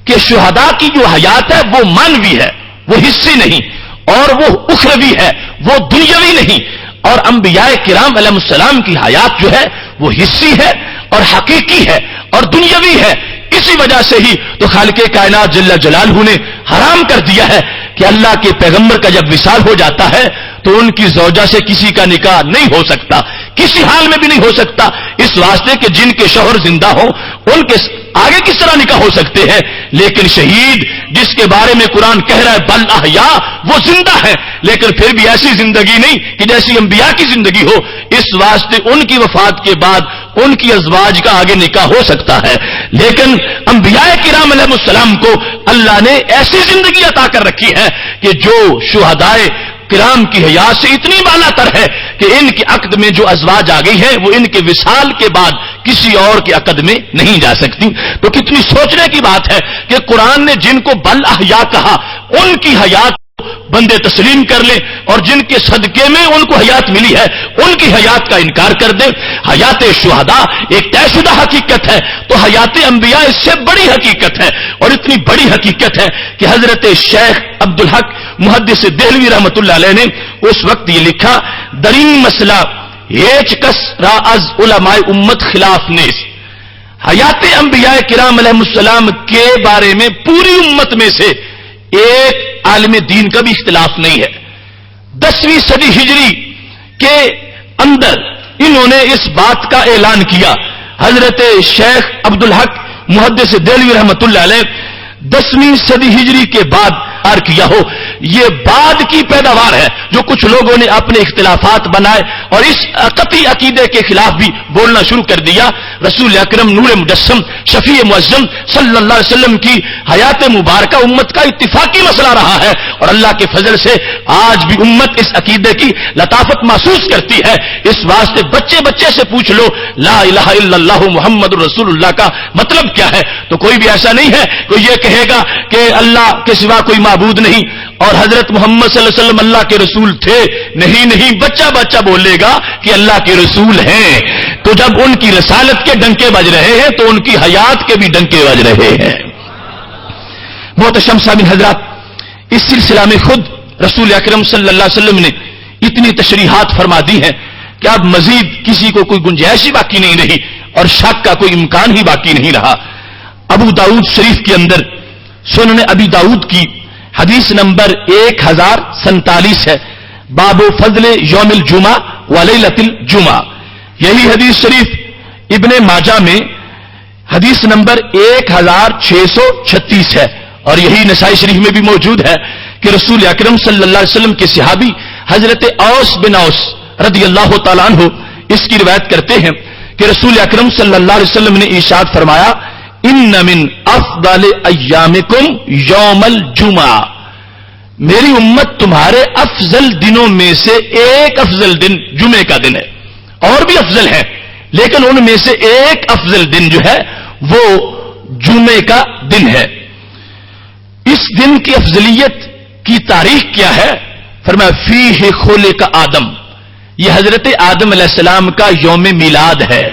کہ شہداء کی جو حیات ہے وہ مانوی ہے, وہ حسی نہیں, اور وہ اخروی ہے, وہ دنیاوی نہیں. اور انبیاء کرام علیہ السلام کی حیات جو ہے وہ حسی ہے اور حقیقی ہے اور دنیاوی ہے. اسی وجہ سے ہی تو خالق کائنات جل جلالہ نے حرام کر دیا ہے کہ اللہ کے پیغمبر کا جب وصال ہو جاتا ہے تو ان کی زوجہ سے کسی کا نکاح نہیں ہو سکتا, کسی حال میں بھی نہیں ہو سکتا, اس واسطے کہ جن کے شوہر زندہ ہوں ان کے آگے کس طرح نکاح ہو سکتے ہیں. لیکن شہید جس کے بارے میں قرآن کہہ رہا ہے بل احیا, وہ زندہ ہے لیکن پھر بھی ایسی زندگی نہیں کہ جیسی انبیاء کی زندگی ہو. اس واسطے ان کی وفات کے بعد ان کی ازواج کا آگے نکاح ہو سکتا ہے, لیکن انبیاء کرام علیہ السلام کو اللہ نے ایسی زندگی عطا کر رکھی ہے کہ جو شہداء کرام کی حیات سے اتنی بالا تر ہے کہ ان کے عقد میں جو ازواج آ گئی ہیں وہ ان کے وصال کے بعد کسی اور کے عقد میں نہیں جا سکتی. تو کتنی سوچنے کی بات ہے کہ قرآن نے جن کو بل احیا کہا ان کی حیات بندے تسلیم کر لیں, اور جن کے صدقے میں ان کو حیات ملی ہے ان کی حیات کا انکار کر دیں. حیات شہداء ایک طے شدہ حقیقت ہے, تو حیات انبیاء اس سے بڑی حقیقت ہے, اور اتنی بڑی حقیقت ہے کہ حضرت شیخ عبدالحق محدث دہلوی رحمۃ اللہ علیہ نے اس وقت یہ لکھا درین مسئلہ ایچ کس را از علماء امت خلاف نیس. حیات انبیاء کرام علیہ السلام کے بارے میں پوری امت میں سے ایک عالم دین کا بھی اختلاف نہیں ہے. 10ویں صدی ہجری کے اندر انہوں نے اس بات کا اعلان کیا. حضرت شیخ عبدالحق محدث دہلوی رحمۃ اللہ علیہ 10ویں صدی ہجری کے بعد کیا ہو. یہ بعد کی پیداوار ہے جو کچھ لوگوں نے اپنے اختلافات بنائے اور اس قطعی عقیدے کے خلاف بھی بولنا شروع کر دیا. رسول اکرم نور مجسم شفیع معظم صلی اللہ علیہ وسلم کی حیات مبارکہ امت کا اتفاقی مسئلہ رہا ہے اور اللہ کے فضل سے آج بھی امت اس عقیدے کی لطافت محسوس کرتی ہے. اس واسطے بچے بچے سے پوچھ لو لا الہ الا اللہ محمد رسول اللہ کا مطلب کیا ہے, تو کوئی بھی ایسا نہیں ہے کوئی یہ کہے گا کہ اللہ کے سوا کوئی معبود نہیں اور حضرت محمد صلی اللہ علیہ وسلم اللہ کے رسول تھے. نہیں, بچہ بچہ بولے گا کہ اللہ کے رسول ہیں. تو جب ان کی رسالت کے ڈنکے بج رہے ہیں تو ان کی حیات کے بھی ڈنکے بج رہے ہیں. محتشم صاحب حضرات, اس سلسلہ میں خود رسول اکرم صلی اللہ علیہ وسلم نے اتنی تشریحات فرما دی ہیں کہ اب مزید کسی کو کوئی گنجائش ہی باقی نہیں رہی اور شک کا کوئی امکان ہی باقی نہیں رہا. ابو داؤد شریف کے اندر سنن ابی داؤد کی حدیث نمبر 1047 ہے. باب فضل یوم الجمعہ و لیلۃ الجمعہ. یہی حدیث شریف ابن ماجہ میں حدیث نمبر 1636 ہے اور یہی نسائی شریف میں بھی موجود ہے کہ رسول اکرم صلی اللہ علیہ وسلم کے صحابی حضرت اوس بن اوس رضی اللہ تعالیٰ عنہ اس کی روایت کرتے ہیں کہ رسول اکرم صلی اللہ علیہ وسلم نے ارشاد فرمایا ان من افضل ایامکم یوم الجمعہ. میری امت تمہارے افضل دنوں میں سے ایک افضل دن جمعے کا دن ہے. اور بھی افضل ہے لیکن ان میں سے ایک افضل دن جو ہے وہ جمعے کا دن ہے. اس دن کی افضلیت کی تاریخ کیا ہے؟ فرمایا فیہ خلق آدم. یہ حضرت آدم علیہ السلام کا یوم میلاد ہے.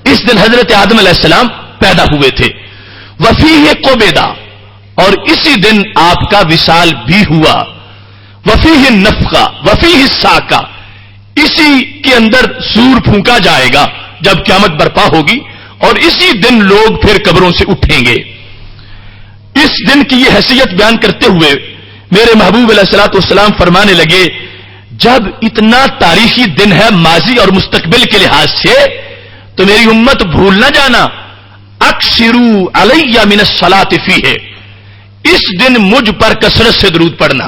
اس دن حضرت آدم علیہ السلام پیدا ہوئے تھے. وفیہ قبیدہ, اور اسی دن آپ کا وصال بھی ہوا. وفیہ نفخہ وفیہ ساکہ, اسی کے اندر سور پھونکا جائے گا جب قیامت برپا ہوگی اور اسی دن لوگ پھر قبروں سے اٹھیں گے. اس دن کی یہ حیثیت بیان کرتے ہوئے میرے محبوب علیہ الصلوۃ والسلام فرمانے لگے جب اتنا تاریخی دن ہے ماضی اور مستقبل کے لحاظ سے تو میری امت بھول نہ جانا اکثروا علی من الصلاۃ فیہ, اس دن مجھ پر کثرت سے درود پڑھنا.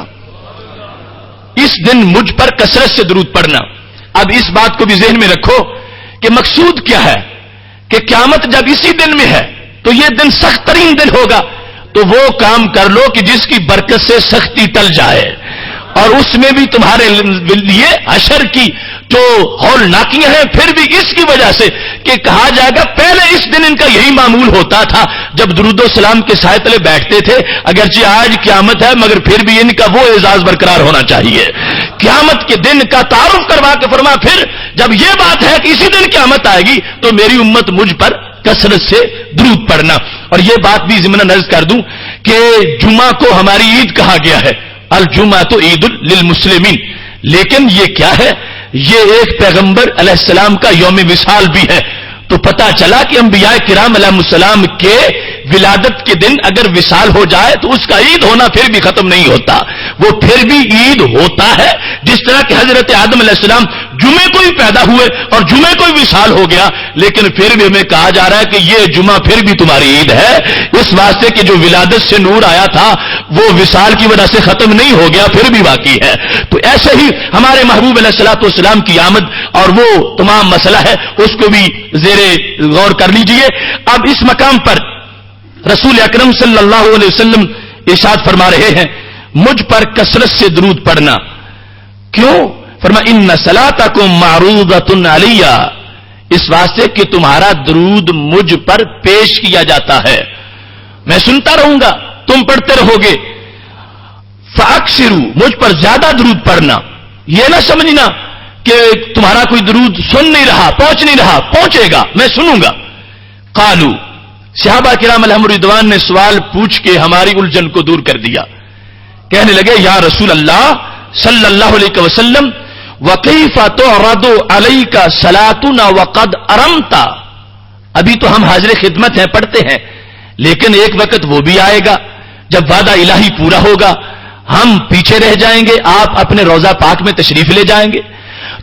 اس دن مجھ پر کثرت سے درود پڑھنا. اب اس بات کو بھی ذہن میں رکھو کہ مقصود کیا ہے کہ قیامت جب اسی دن میں ہے تو یہ دن سخت ترین دن ہوگا. تو وہ کام کر لو کہ جس کی برکت سے سختی ٹل جائے اور اس میں بھی تمہارے لیے حشر کی جو ہولناکیاں ہیں پھر بھی اس کی وجہ سے کہ کہا جائے گا پہلے اس دن ان کا یہی معمول ہوتا تھا جب درود و سلام کے سائے تلے بیٹھتے تھے. اگرچہ آج قیامت ہے مگر پھر بھی ان کا وہ اعزاز برقرار ہونا چاہیے. قیامت کے دن کا تعارف کروا کے فرمایا پھر جب یہ بات ہے کہ اسی دن قیامت آئے گی تو میری امت مجھ پر کثرت سے درود پڑھنا. اور یہ بات بھی ضمن عرض کر دوں کہ جمعہ کو ہماری عید کہا گیا ہے. الجمعہ تو عید للمسلمین, لیکن یہ کیا ہے؟ یہ ایک پیغمبر علیہ السلام کا یوم وصال بھی ہے. تو پتا چلا کہ انبیاء کرام علیہ السلام کے ولادت کے دن اگر وصال ہو جائے تو اس کا عید ہونا پھر بھی ختم نہیں ہوتا, وہ پھر بھی عید ہوتا ہے. جس طرح کہ حضرت آدم علیہ السلام جمعے کو ہی پیدا ہوئے اور جمعے کو ہی وصال ہو گیا, لیکن پھر بھی ہمیں کہا جا رہا ہے کہ یہ جمعہ پھر بھی تمہاری عید ہے, اس واسطے کہ جو ولادت سے نور آیا تھا وہ وصال کی وجہ سے ختم نہیں ہو گیا, پھر بھی باقی ہے. تو ایسے ہی ہمارے محبوب علیہ الصلوۃ والسلام کی آمد اور وہ تمام مسئلہ ہے اس کو بھی زیر غور کر لیجئے. اب اس مقام پر رسول اکرم صلی اللہ علیہ وسلم ارشاد فرما رہے ہیں مجھ پر کثرت سے درود پڑھنا. کیوں؟ فرما ان صلاتکم معروضۃ علی, اس واسطے کہ تمہارا درود مجھ پر پیش کیا جاتا ہے, میں سنتا رہوں گا, تم پڑھتے رہو گے. فاکثروا, مجھ پر زیادہ درود پڑھنا. یہ نہ سمجھنا کہ تمہارا کوئی درود سن نہیں رہا, پہنچ نہیں رہا, پہنچے گا, میں سنوں گا. قالوا, صحابہ کرام علیہم رضوان نے سوال پوچھ کے ہماری الجھن کو دور کر دیا. کہنے لگے یا رسول اللہ صلی اللہ علیہ وسلم وَكَيْفَ تُعْرَضُ عَلَيْكَ صَلَاتُنَا وَقَدْ أَرَمْتَ, ابھی تو ہم حاضر خدمت ہیں، پڑھتے ہیں، لیکن ایک وقت وہ بھی آئے گا جب وعدہ الہی پورا ہوگا، ہم پیچھے رہ جائیں گے، آپ اپنے روضہ پاک میں تشریف لے جائیں گے،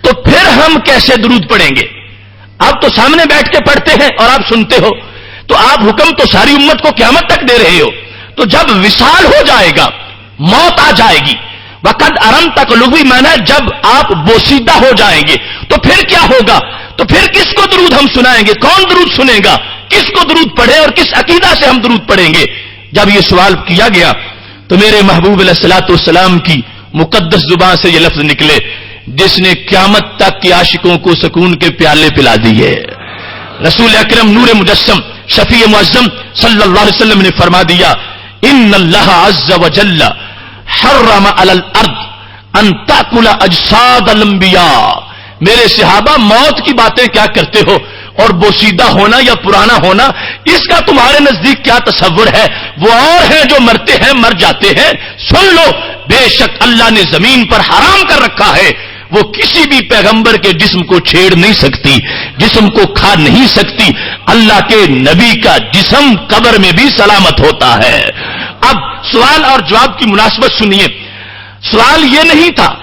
تو پھر ہم کیسے درود پڑھیں گے؟ آپ تو سامنے بیٹھ کے پڑھتے ہیں اور آپ سنتے ہو، تو آپ حکم تو ساری امت کو قیامت تک دے رہے ہو، تو جب وصال ہو جائے گا، موت آ جائے گی، وقت ارم تک لغوی معنی جب آپ بوسیدہ ہو جائیں گے تو پھر کیا ہوگا؟ تو پھر کس کو درود ہم سنائیں گے؟ کون درود سنے گا؟ کس کو درود پڑھے اور کس عقیدہ سے ہم درود پڑھیں گے؟ جب یہ سوال کیا گیا تو میرے محبوب علیہ الصلوۃ والسلام کی مقدس زبان سے یہ لفظ نکلے، جس نے قیامت تک کے عاشقوں کو سکون کے پیالے پلا دیے۔ رسول اکرم نور مجسم شفیع معظم صلی اللہ علیہ وسلم نے فرما دیا، ان اللہ عز وجل حرم علی الارض ان تاکل اجساد الانبیاء۔ میرے صحابہ، موت کی باتیں کیا کرتے ہو، اور بوسیدہ ہونا یا پرانا ہونا، اس کا تمہارے نزدیک کیا تصور ہے؟ وہ اور ہیں جو مرتے ہیں، مر جاتے ہیں۔ سن لو، بے شک اللہ نے زمین پر حرام کر رکھا ہے، وہ کسی بھی پیغمبر کے جسم کو چھیڑ نہیں سکتی، جسم کو کھا نہیں سکتی۔ اللہ کے نبی کا جسم قبر میں بھی سلامت ہوتا ہے۔ اب سوال اور جواب کی مناسبت سنیے۔ سوال یہ نہیں تھا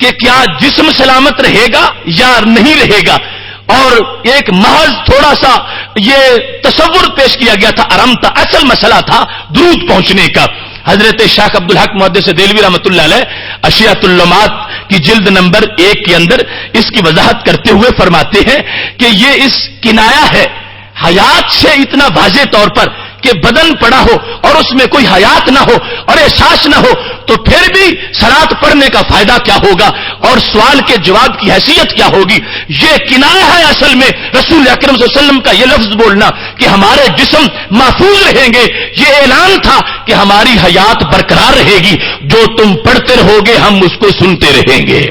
کہ کیا جسم سلامت رہے گا یا نہیں رہے گا، اور ایک محض تھوڑا سا یہ تصور پیش کیا گیا تھا، ارم تھا۔ اصل مسئلہ تھا درود پہنچنے کا۔ حضرت شیخ عبدالحق محدث دہلوی رحمۃ اللہ علیہ اشیاۃ اللمات کی جلد نمبر 1 کے اندر اس کی وضاحت کرتے ہوئے فرماتے ہیں کہ یہ اس کنایا ہے حیات سے اتنا واضح طور پر کہ بدن پڑا ہو اور اس میں کوئی حیات نہ ہو اور احساس نہ ہو، تو پھر بھی صلاۃ پڑھنے کا فائدہ کیا ہوگا اور سوال کے جواب کی حیثیت کیا ہوگی؟ یہ کنایا ہے اصل میں رسول اکرم صلی اللہ علیہ وسلم کا یہ لفظ بولنا کہ ہمارے جسم محفوظ رہیں گے، یہ اعلان تھا کہ ہماری حیات برقرار رہے گی، جو تم پڑھتے رہو گے ہم اس کو سنتے رہیں گے۔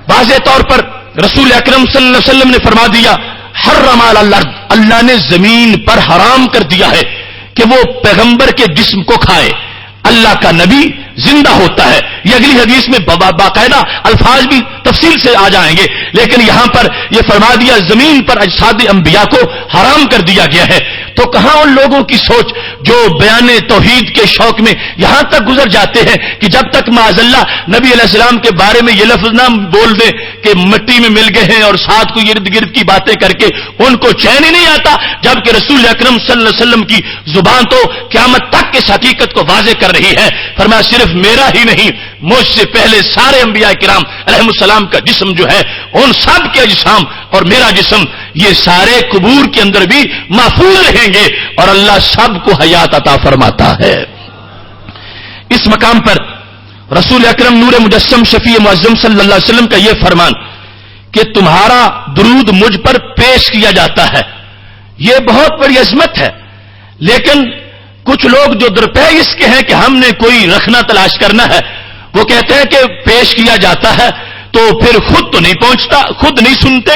واضح طور پر رسول اکرم صلی اللہ علیہ وسلم نے فرما دیا، حرم علی الارض، اللہ نے زمین پر حرام کر دیا ہے کہ وہ پیغمبر کے جسم کو کھائے۔ اللہ کا نبی زندہ ہوتا ہے، یہ اگلی حدیث میں باقاعدہ الفاظ بھی تفصیل سے آ جائیں گے، لیکن یہاں پر یہ فرما دیا زمین پر اجساد انبیاء کو حرام کر دیا گیا ہے۔ تو کہاں ان لوگوں کی سوچ جو بیان توحید کے شوق میں یہاں تک گزر جاتے ہیں کہ جب تک معاذ اللہ نبی علیہ السلام کے بارے میں یہ لفظ نہ بول دیں کہ مٹی میں مل گئے ہیں اور ساتھ کو ارد گرد کی باتیں کر کے ان کو چین ہی نہیں آتا، جبکہ رسول اکرم صلی اللہ علیہ وسلم کی زبان تو قیامت تک اس حقیقت کو واضح کر رہی ہے۔ فرمایا صرف میرا ہی نہیں، مجھ سے پہلے سارے انبیاء کرام علیہ السلام کا جسم جو ہے، ان سب کے اجسام اور میرا جسم، یہ سارے قبور کے اندر بھی محفوظ رہیں گے اور اللہ سب کو حیات عطا فرماتا ہے۔ اس مقام پر رسول اکرم نور مجسم شفیع معظم صلی اللہ علیہ وسلم کا یہ فرمان کہ تمہارا درود مجھ پر پیش کیا جاتا ہے، یہ بہت بڑی عظمت ہے، لیکن کچھ لوگ جو درپے اس کے ہیں کہ ہم نے کوئی رکھنا تلاش کرنا ہے، وہ کہتے ہیں کہ پیش کیا جاتا ہے تو پھر خود تو نہیں پہنچتا، خود نہیں سنتے،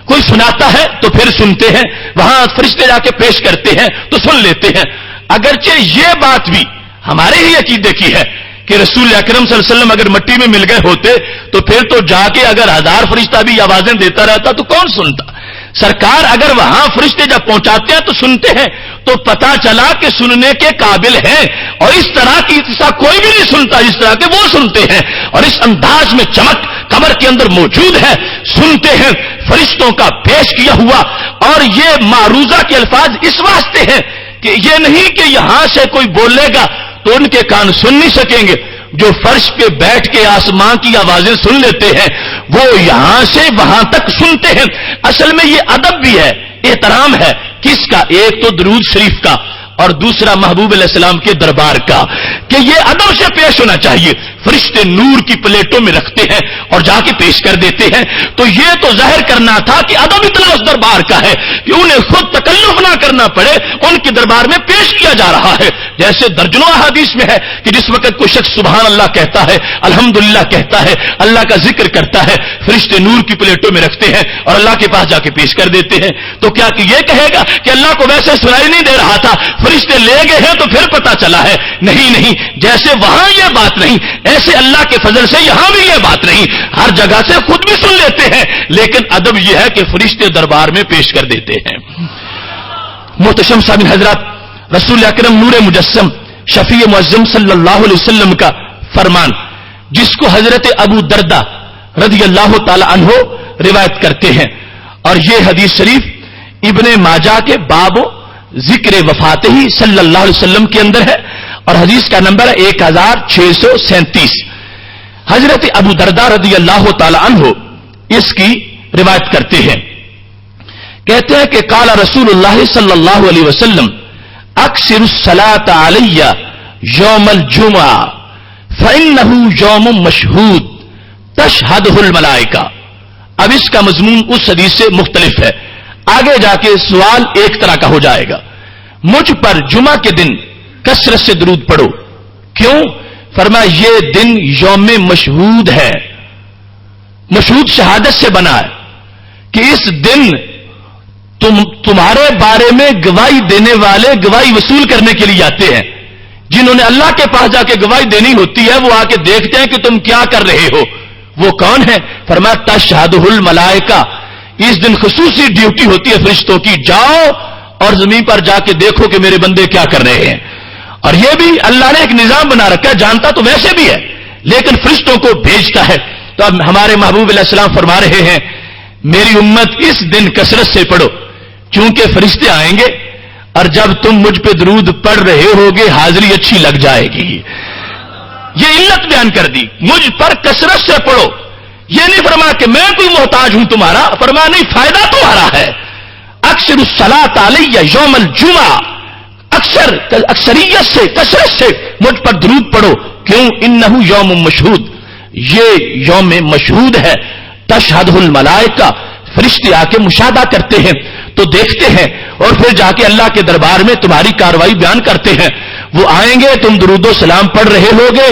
کوئی سناتا ہے تو پھر سنتے ہیں، وہاں فرشتے جا کے پیش کرتے ہیں تو سن لیتے ہیں۔ اگرچہ یہ بات بھی ہمارے ہی عقیدے کی ہے کہ رسول اکرم صلی اللہ علیہ وسلم اگر مٹی میں مل گئے ہوتے تو پھر تو جا کے اگر 1000 فرشتہ بھی آوازیں دیتا رہتا تو کون سنتا؟ سرکار اگر وہاں فرشتے جب پہنچاتے ہیں تو سنتے ہیں، تو پتا چلا کہ سننے کے قابل ہیں، اور اس طرح کی کوئی بھی نہیں سنتا جس طرح کے وہ سنتے ہیں، اور اس انداز میں چمک قبر کے اندر موجود ہے، سنتے ہیں فرشتوں کا پیش کیا ہوا۔ اور یہ معروضہ کے الفاظ اس واسطے ہیں کہ یہ نہیں کہ یہاں سے کوئی بولے گا تو ان کے کان سن نہیں سکیں گے، جو فرش پہ بیٹھ کے آسمان کی آوازیں سن لیتے ہیں وہ یہاں سے وہاں تک سنتے ہیں۔ اصل میں یہ ادب بھی ہے، احترام ہے، کس کا؟ ایک تو درود شریف کا اور دوسرا محبوب علیہ السلام کے دربار کا، کہ یہ ادب سے پیش ہونا چاہیے۔ فرشتے نور کی پلیٹوں میں رکھتے ہیں اور جا کے پیش کر دیتے ہیں، تو یہ تو ظاہر کرنا تھا کہ ادب اتنا اس دربار کا ہے کہ انہیں خود تکلف نہ کرنا پڑے، ان کے دربار میں پیش کیا جا رہا ہے۔ جیسے درجنوں احادیث میں ہے کہ جس وقت کوئی شخص سبحان اللہ کہتا ہے، الحمدللہ کہتا ہے، اللہ کا ذکر کرتا ہے، فرشتے نور کی پلیٹوں میں رکھتے ہیں اور اللہ کے پاس جا کے پیش کر دیتے ہیں۔ تو کیا کہ یہ کہے گا کہ اللہ کو ویسے سنائی نہیں دے رہا تھا، فرشتے لے گئے ہیں تو پھر پتا چلا ہے؟ نہیں، جیسے وہاں یہ بات نہیں، ایسے اللہ کے فضل سے یہاں بھی یہ بات نہیں، ہر جگہ سے خود بھی سن لیتے ہیں، لیکن ادب یہ ہے کہ فرشتے دربار میں پیش کر دیتے ہیں۔ محتشم صاحب حضرات، رسول اکرم نور مجسم شفیع معظم صلی اللہ علیہ وسلم کا فرمان، جس کو حضرت ابو دردہ رضی اللہ تعالی عنہ روایت کرتے ہیں، اور یہ حدیث شریف ابن ماجہ کے باب ذکر وفات ہی صلی اللہ علیہ وسلم کے اندر ہے، اور حدیث کا نمبر ہے 1637۔ حضرت ابو دردہ رضی اللہ تعالی عنہ اس کی روایت کرتے ہیں، کہتے ہیں کہ قال رسول اللہ صلی اللہ علیہ وسلم اکثر الصلاۃ علی یوم الجمعہ فإنہ یوم مشہود تشہدہ الملائکہ۔ اب اس کا مضمون اس حدیث سے مختلف ہے، آگے جا کے سوال ایک طرح کا ہو جائے گا۔ مجھ پر جمعہ کے دن کثرت سے درود پڑھو، کیوں؟ فرمایا یہ دن یوم مشہود ہے، مشہود شہادت سے بنا ہے کہ اس دن تمہارے بارے میں گواہی دینے والے گواہی وصول کرنے کے لیے آتے ہیں، جنہوں نے اللہ کے پاس جا کے گواہی دینی ہوتی ہے وہ آ کے دیکھتے ہیں کہ تم کیا کر رہے ہو۔ وہ کون ہے؟ فرمایا تشہدہ الملائکہ، اس دن خصوصی ڈیوٹی ہوتی ہے فرشتوں کی، جاؤ اور زمین پر جا کے دیکھو کہ میرے بندے کیا کر رہے ہیں۔ اور یہ بھی اللہ نے ایک نظام بنا رکھا ہے، جانتا تو ویسے بھی ہے لیکن فرشتوں کو بھیجتا ہے۔ تو اب ہمارے محبوب علیہ السلام فرما رہے ہیں میری امت اس دن کثرت سے پڑھو، چونکہ فرشتے آئیں گے اور جب تم مجھ پہ درود پڑھ رہے ہوگے حاضری اچھی لگ جائے گی۔ یہ علت بیان کر دی، مجھ پر کثرت سے پڑھو۔ یہ نہیں فرمایا کہ میں کوئی محتاج ہوں تمہارا، فرمایا نہیں، فائدہ تمہارا ہے۔ اکثر الصلاۃ علی یوم الجمعہ، اکثریت سے کثرت سے مجھ پر درود پڑھو، کیوں؟ انہ یوم مشہود، یہ یوم مشہود ہے۔ تشہدہ الملائکہ، فرشتے آ کے مشاہدہ کرتے ہیں تو دیکھتے ہیں، اور پھر جا کے اللہ کے دربار میں تمہاری کاروائی بیان کرتے ہیں۔ وہ آئیں گے، تم درود و سلام پڑھ رہے ہوگے،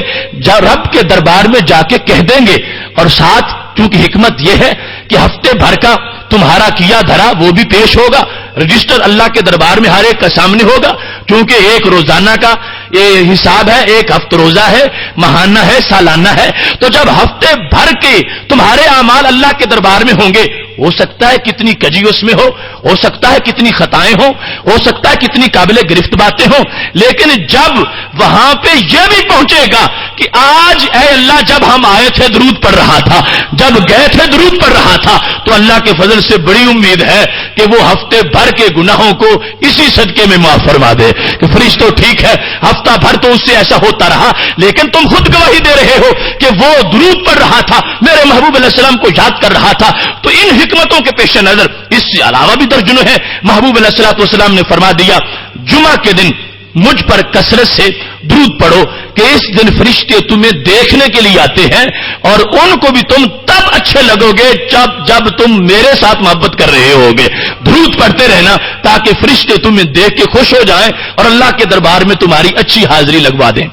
رب کے دربار میں جا کے کہہ دیں گے، اور ساتھ کیونکہ حکمت یہ ہے کہ ہفتے بھر کا تمہارا کیا دھرا وہ بھی پیش ہوگا، رجسٹر اللہ کے دربار میں ہر ایک کا سامنے ہوگا، کیونکہ ایک روزانہ کا یہ حساب ہے، ایک ہفتہ روزہ ہے، ماہانہ ہے، سالانہ ہے۔ تو جب ہفتے بھر کے تمہارے اعمال اللہ کے دربار میں ہوں گے، ہو سکتا ہے کتنی کجی اس میں ہو سکتا ہے کتنی خطائیں ہو سکتا ہے کتنی قابل گرفت باتیں ہوں، لیکن جب وہاں پہ یہ بھی پہنچے گا کہ آج اے اللہ جب ہم آئے تھے درود پڑھ رہا تھا، جب گئے تھے درود پڑھ رہا تھا، تو اللہ کے فضل سے بڑی امید ہے کہ وہ ہفتے بھر کے گناہوں کو اسی صدقے میں معاف فرما دے کہ فرشتوں ٹھیک ہے ہفتہ بھر تو اس سے ایسا ہوتا رہا، لیکن تم خود گواہی دے رہے ہو کہ وہ درود پڑھ رہا تھا، میرے محبوب علیہ السلام کو یاد کر رہا تھا۔ تو ان حکمتوں کے پیش نظر اس سے علاوہ بھی درجنوں ہے، محبوب علیہ الصلوۃ والسلام نے فرما دیا جمعہ کے دن مجھ پر کثرت سے درود پڑھو کہ اس دن فرشتے تمہیں دیکھنے کے لیے آتے ہیں، اور ان کو بھی تم تب اچھے لگو گے جب تم میرے ساتھ محبت کر رہے ہوگے۔ درود پڑھتے رہنا تاکہ فرشتے تمہیں دیکھ کے خوش ہو جائیں اور اللہ کے دربار میں تمہاری اچھی حاضری لگوا دیں۔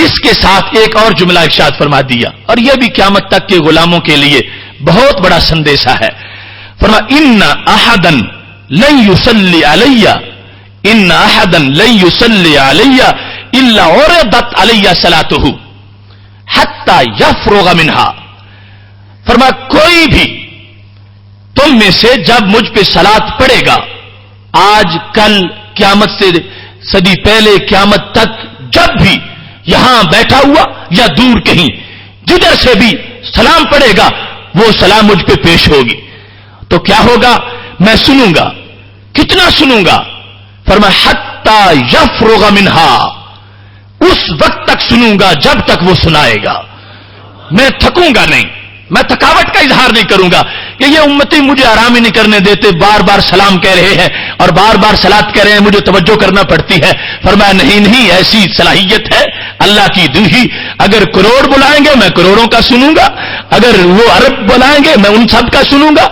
اس کے ساتھ ایک اور جملہ ارشاد فرما دیا، اور یہ بھی قیامت تک کے غلاموں کے لیے بہت بڑا سندیشہ ہے۔ فرما ان احدا لن يصلي علي ان احدا لن يصلي علي الا عرضت علي صلاته حتى يفرغ منها۔ فرما کوئی بھی تم میں سے جب مجھ پہ صلات پڑھے گا، آج کل قیامت سے صدی پہلے قیامت تک جب بھی یہاں بیٹھا ہوا یا دور کہیں جدھر سے بھی سلام پڑھے گا وہ سلام مجھ پہ پیش ہوگی، تو کیا ہوگا؟ میں سنوں گا۔ کتنا سنوں گا؟ فرمایا حتی یفرغ منہا، اس وقت تک سنوں گا جب تک وہ سنائے گا، میں تھکوں گا نہیں، میں تھکاوٹ کا اظہار نہیں کروں گا کہ یہ امتی مجھے آرام ہی نہیں کرنے دیتے، بار بار سلام کہہ رہے ہیں اور بار بار صلات کہہ رہے ہیں، مجھے توجہ کرنا پڑتی ہے۔ فرمایا نہیں، ایسی صلاحیت ہے اللہ کی دی ہوئی، اگر کروڑ بلائیں گے میں کروڑوں کا سنوں گا، اگر وہ ارب بلائیں گے میں ان سب کا سنوں گا،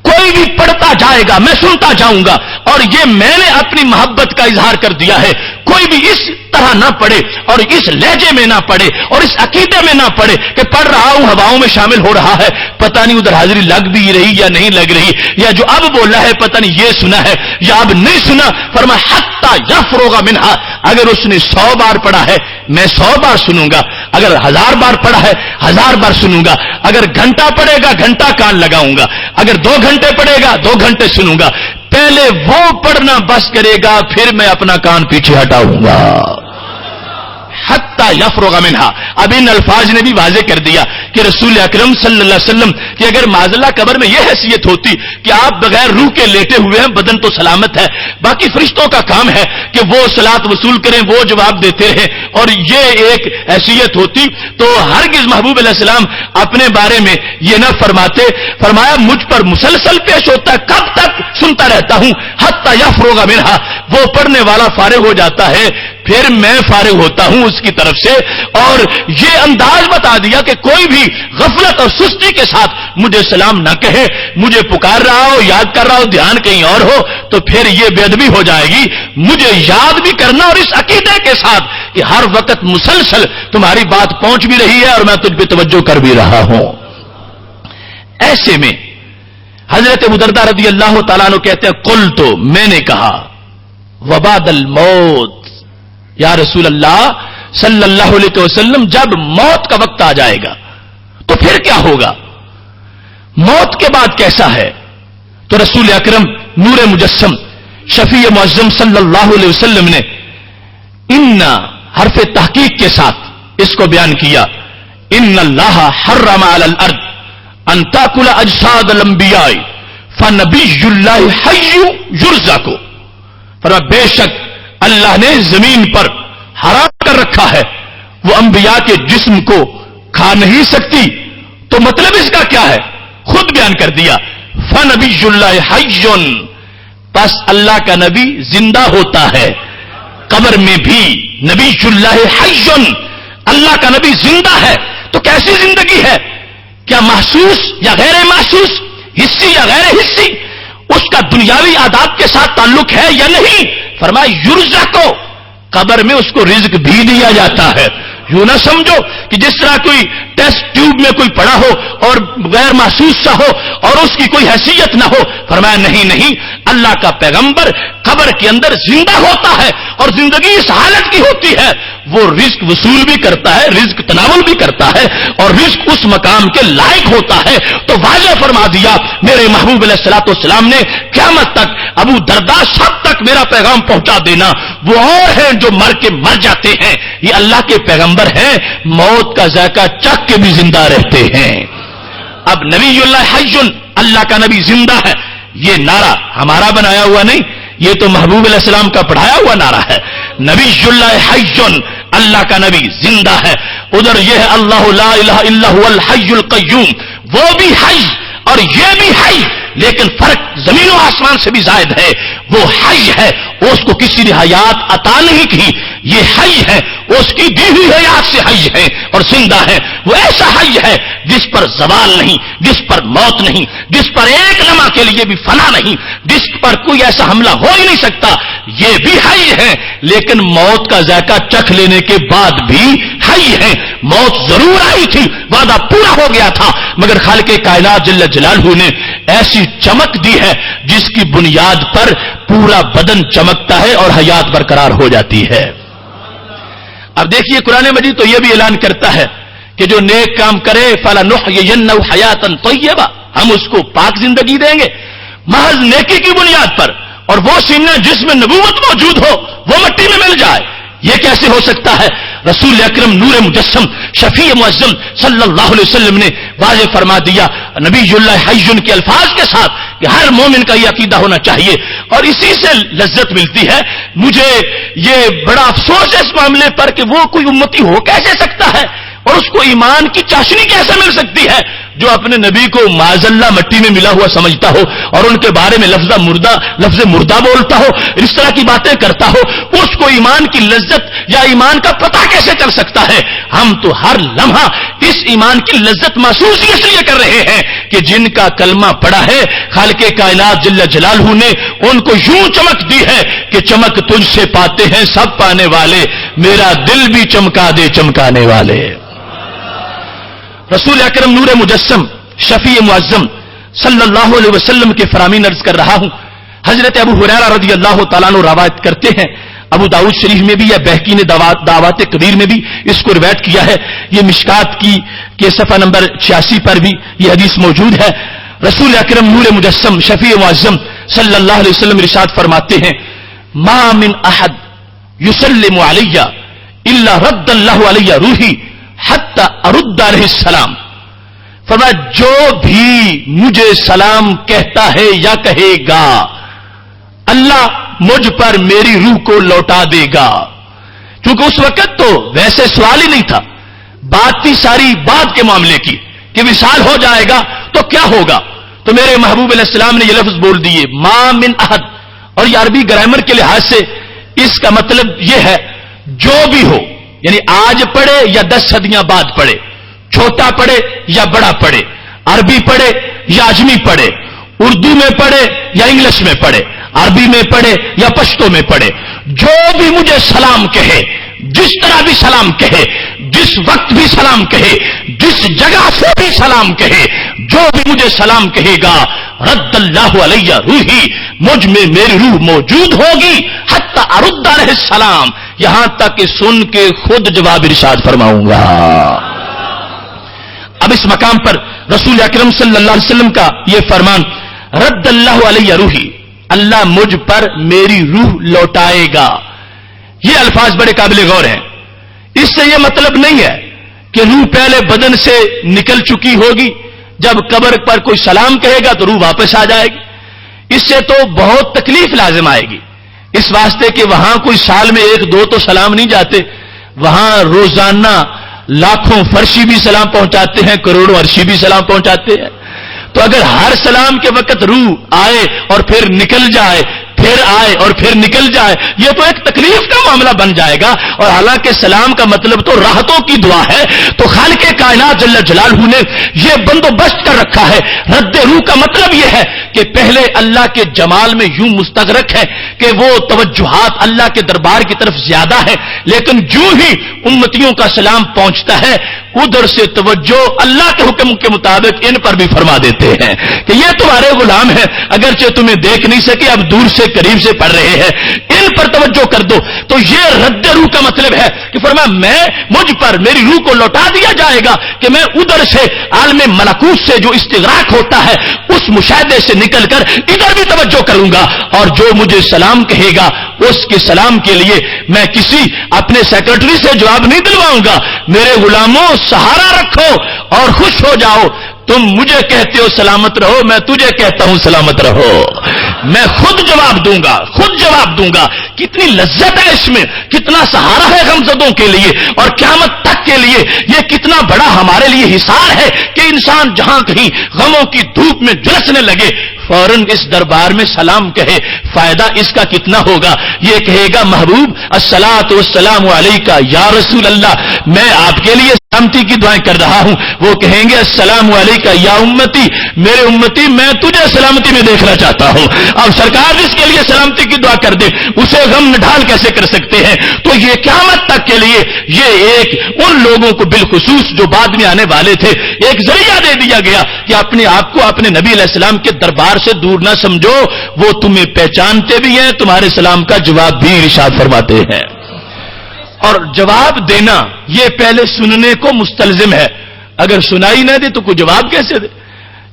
کوئی بھی پڑھتا جائے گا میں سنتا جاؤں گا، اور یہ میں نے اپنی محبت کا اظہار کر دیا ہے۔ کوئی بھی اس طرح نہ پڑھے اور اس لہجے میں نہ پڑھے اور اس عقیدے میں نہ پڑھے کہ پڑھ رہا ہوں ہواؤں میں شامل ہو رہا ہے، پتہ نہیں ادھر حاضری لگ بھی رہی یا نہیں لگ رہی، یا جو اب بولا ہے پتہ نہیں یہ سنا ہے یا اب نہیں سنا۔ فرمایا حتی یفرغ منہا، اگر اس نے 100 بار پڑھا ہے میں 100 بار سنوں گا. اگر 1000 بار پڑھا ہے 1000 بار سنوں گا. اگر گھنٹہ پڑھے گا گھنٹہ کان لگاؤں گا. اگر 2 گھنٹے پڑھے گا 2 گھنٹے سنوں گا. پہلے وہ پڑھنا بس کرے گا پھر میں اپنا کان پیچھے ہٹاؤں گا. حتی یفرغ منہا. اب ان الفاظ نے بھی واضح کر دیا کہ رسول اکرم صلی اللہ علیہ وسلم کہ اگر معاذاللہ قبر میں یہ حیثیت ہوتی کہ آپ بغیر روح کے لیٹے ہوئے ہیں, بدن تو سلامت ہے, باقی فرشتوں کا کام ہے کہ وہ صلات وصول کریں, وہ جواب دیتے رہیں, اور یہ ایک حیثیت ہوتی تو ہرگز محبوب علیہ السلام اپنے بارے میں یہ نہ فرماتے. فرمایا مجھ پر مسلسل پیش ہوتا ہے, کب تک سنتا رہتا ہوں. حتی یفرغ منہا, وہ پڑھنے والا فارغ ہو جاتا ہے پھر میں فارغ ہوتا ہوں اس کی طرف سے. اور یہ انداز بتا دیا کہ کوئی بھی غفلت اور سستی کے ساتھ مجھے سلام نہ کہے, مجھے پکار رہا ہو, یاد کر رہا ہو, دھیان کہیں اور ہو, تو پھر یہ بے ادبی ہو جائے گی. مجھے یاد بھی کرنا اور اس عقیدے کے ساتھ کہ ہر وقت مسلسل تمہاری بات پہنچ بھی رہی ہے اور میں تجھ پہ توجہ کر بھی رہا ہوں. ایسے میں حضرت ابو درداء رضی اللہ تعالیٰ عنہ کہتے ہیں قلت, میں نے کہا, وبعد الموت, یا رسول اللہ صلی اللہ علیہ وسلم جب موت کا وقت آ جائے گا تو پھر کیا ہوگا, موت کے بعد کیسا ہے؟ تو رسول اکرم نور مجسم شفیع معظم صلی اللہ علیہ وسلم نے ان حرف تحقیق کے ساتھ اس کو بیان کیا. ان اللہ حرم علی الارض ان تاکل اجساد الانبیاء فنبی اللہ حی یرزق. فرمایا بے شک اللہ نے زمین پر حرام کر رکھا ہے وہ انبیاء کے جسم کو کھا نہیں سکتی. تو مطلب اس کا کیا ہے خود بیان کر دیا. فنبی اللہ حی, پس اللہ کا نبی زندہ ہوتا ہے قبر میں بھی. نبی اللہ حی, اللہ کا نبی زندہ ہے. تو کیسی زندگی ہے؟ کیا محسوس یا غیر محسوس, حصی یا غیر حصی, اس کا دنیاوی آداب کے ساتھ تعلق ہے یا نہیں؟ فرمایا یرزق کو, قبر میں اس کو رزق بھی دیا جاتا ہے. یوں نہ سمجھو کہ جس طرح کوئی ٹیسٹ ٹیوب میں کوئی پڑا ہو اور غیر محسوس سا ہو اور اس کی کوئی حیثیت نہ ہو. فرمایا نہیں نہیں, اللہ کا پیغمبر قبر کے اندر زندہ ہوتا ہے اور زندگی اس حالت کی ہوتی ہے وہ رزق وصول بھی کرتا ہے, رزق تناول بھی کرتا ہے اور رزق اس مقام کے لائق ہوتا ہے. تو واضح فرما دیا میرے محبوب علیہ الصلوۃ والسلام نے قیامت تک ابو درداء سب تک میرا پیغام پہنچا دینا. وہ اور ہیں جو مر کے مر جاتے ہیں, یہ اللہ کے پیغمبر ہیں, موت کا ذائقہ چکھ کے بھی زندہ رہتے ہیں. اب نبی اللہ حی, اللہ کا نبی زندہ ہے, یہ نعرہ ہمارا بنایا ہوا نہیں, یہ تو محبوب علیہ السلام کا پڑھایا ہوا نعرہ ہے. نبی اللہ حی, اللہ کا نبی زندہ ہے. ادھر یہ ہے اللہ لا الہ الا هو الحی القیوم, وہ بھی حی اور یہ بھی حی, لیکن فرق زمین و آسمان سے بھی زائد ہے. وہ حی ہے, اس کو کسی نے حیات عطا نہیں کی, یہ حی ہے, اس کی دی ہوئی حیات سے حی ہے اور زندہ ہے. وہ ایسا حی ہے جس پر زوال نہیں, جس پر موت نہیں, جس پر ایک لمحہ کے لیے بھی فنا نہیں, جس پر کوئی ایسا حملہ ہو ہی نہیں سکتا. یہ بھی حی ہے لیکن موت کا ذائقہ چکھ لینے کے بعد بھی حی ہے. موت ضرور آئی تھی, وعدہ پورا ہو گیا تھا, مگر خالق کائنات جل جلالہ نے ایسی چمک دی ہے جس کی بنیاد پر پورا بدن چمکتا ہے اور حیات برقرار ہو جاتی ہے. اب دیکھیے قرآن مجید تو یہ بھی اعلان کرتا ہے کہ جو نیک کام کرے فَلَنُحْيِيَنَّهُ حَيَاةً طَيِّبَةً, ہم اس کو پاک زندگی دیں گے محض نیکی کی بنیاد پر. اور وہ سینہ جس میں نبوت موجود ہو وہ مٹی میں مل جائے, یہ کیسے ہو سکتا ہے؟ رسول اکرم نور مجسم شفیع معظم صلی اللہ علیہ وسلم نے واضح فرما دیا نبی اللہ حی کے الفاظ کے ساتھ کہ ہر مومن کا یہ عقیدہ ہونا چاہیے اور اسی سے لذت ملتی ہے. مجھے یہ بڑا افسوس ہے اس معاملے پر کہ وہ کوئی امتی ہو کیسے سکتا ہے اور اس کو ایمان کی چاشنی کیسے مل سکتی ہے جو اپنے نبی کو معاذ اللہ مٹی میں ملا ہوا سمجھتا ہو اور ان کے بارے میں لفظ مردہ بولتا ہو, اس طرح کی باتیں کرتا ہو. اس کو ایمان کی لذت یا ایمان کا پتہ کیسے کر سکتا ہے؟ ہم تو ہر لمحہ اس ایمان کی لذت محسوس اس لیے کر رہے ہیں کہ جن کا کلمہ پڑا ہے خالق کائنات جل جلالہ نے ان کو یوں چمک دی ہے کہ چمک تجھ سے پاتے ہیں سب پانے والے, میرا دل بھی چمکا دے چمکانے والے. رسول اکرم نور مجسم شفیع معظم صلی اللہ علیہ وسلم کے فرامین عرض کر رہا ہوں. حضرت ابو ہریرہ رضی اللہ تعالیٰ عنہ روایت کرتے ہیں ابو داؤد شریف میں بھی یا بہقی نے دعوات کبیر میں بھی اس کو روایت کیا ہے. یہ مشکات کی کے صفحہ نمبر 86 پر بھی یہ حدیث موجود ہے. رسول اکرم نور مجسم شفیع معظم صلی اللہ علیہ وسلم ارشاد فرماتے ہیں ما من احد یسلم علی الا رد اللہ علی روحی حتی ارد علیہ السلام. فرمایا جو بھی مجھے سلام کہتا ہے یا کہے گا اللہ مجھ پر میری روح کو لوٹا دے گا. کیونکہ اس وقت تو ویسے سوال ہی نہیں تھا, بات تھی ساری بات کے معاملے کی کہ وصال ہو جائے گا تو کیا ہوگا. تو میرے محبوب علیہ السلام نے یہ لفظ بول دیے ما من احد, اور یہ عربی گرامر کے لحاظ سے اس کا مطلب یہ ہے جو بھی ہو, یعنی آج پڑھے یا 10 صدیاں بعد پڑھے, چھوٹا پڑھے یا بڑا پڑھے, عربی پڑھے یا اجمی پڑھے, اردو میں پڑھے یا انگلش میں پڑھے, عربی میں پڑھے یا پشتو میں پڑھے, جو بھی مجھے سلام کہے, جس طرح بھی سلام کہے, جس وقت بھی سلام کہے, جس جگہ سے بھی سلام کہے, جو بھی مجھے سلام کہے گا رد اللہ علیہ روحی, مجھ میں میری روح موجود ہوگی حتی ارد علیہ السلام, یہاں تک کہ سن کے خود جواب ارشاد فرماؤں گا. اب اس مقام پر رسول اکرم صلی اللہ علیہ وسلم کا یہ فرمان رد اللہ علیہ روحی, اللہ مجھ پر میری روح لوٹائے گا, یہ الفاظ بڑے قابل غور ہیں. اس سے یہ مطلب نہیں ہے کہ روح پہلے بدن سے نکل چکی ہوگی, جب قبر پر کوئی سلام کہے گا تو روح واپس آ جائے گی. اس سے تو بہت تکلیف لازم آئے گی, اس واسطے کہ وہاں کوئی سال میں 1-2 تو سلام نہیں جاتے, وہاں روزانہ لاکھوں فرشی بھی سلام پہنچاتے ہیں, کروڑوں عرشی بھی سلام پہنچاتے ہیں. تو اگر ہر سلام کے وقت روح آئے اور پھر نکل جائے, پھر آئے اور پھر نکل جائے, یہ تو ایک تکلیف کا معاملہ بن جائے گا. اور حالانکہ سلام کا مطلب تو راحتوں کی دعا ہے, تو خالق کائنات جل جلالہ نے یہ بندوبست کر رکھا ہے. رد روح کا مطلب یہ ہے کہ پہلے اللہ کے جمال میں یوں مستغرق ہے کہ وہ توجہات اللہ کے دربار کی طرف زیادہ ہے, لیکن جو ہی امتیوں کا سلام پہنچتا ہے ادھر سے توجہ اللہ کے حکم کے مطابق ان پر بھی فرما دیتے ہیں کہ یہ تمہارے غلام ہیں, اگرچہ تمہیں دیکھ نہیں سکے اب دور سے قریب سے پڑھ رہے ہیں, ان پر توجہ کر دو. تو یہ رد روح کا مطلب ہے کہ فرمایا مجھ پر میری روح کو لوٹا دیا جائے گا کہ میں ادھر سے عالم ملکوت سے جو استغراق ہوتا ہے اس مشاہدے سے نکل کر ادھر بھی توجہ کروں گا, اور جو مجھے سلام کہے گا اس کے سلام کے لیے میں کسی اپنے سیکرٹری سے جواب نہیں دلواؤں گا. میرے غلاموں سہارا رکھو اور خوش ہو جاؤ, تم مجھے کہتے ہو سلامت رہو, میں تجھے کہتا ہوں سلامت رہو, میں خود جواب دوں گا, خود جواب دوں گا. کتنی لذت ہے اس میں, کتنا سہارا ہے غمزدوں کے لیے, اور قیامت تک کے لیے یہ کتنا بڑا ہمارے لیے حصار ہے کہ انسان جہاں کہیں غموں کی دھوپ میں جھلسنے لگے فوراً اس دربار میں سلام کہے. فائدہ اس کا کتنا ہوگا, یہ کہے گا محبوب الصلاۃ والسلام علیکہ یا رسول اللہ, میں آپ کے لیے سلامتی کی دعائیں کر رہا ہوں. وہ کہیں گے السلام علیکہ یا امتی, میرے امتی میں تجھے سلامتی میں دیکھنا چاہتا ہوں. اب سرکار جس کے لیے سلامتی کی دعا کر دے اسے غم نڈھال کیسے کر سکتے ہیں. تو یہ قیامت تک کے لیے یہ ایک ان لوگوں کو بالخصوص جو بعد میں آنے والے تھے ایک ذریعہ دے دیا گیا کہ اپنے آپ کو اپنے نبی علیہ السلام کے دربار سے دور نہ سمجھو, وہ تمہیں پہچانتے بھی ہیں, تمہارے سلام کا جواب بھی ارشاد فرماتے ہیں. اور جواب دینا یہ پہلے سننے کو مستلزم ہے, اگر سنائی نہ دے تو کوئی جواب کیسے دے,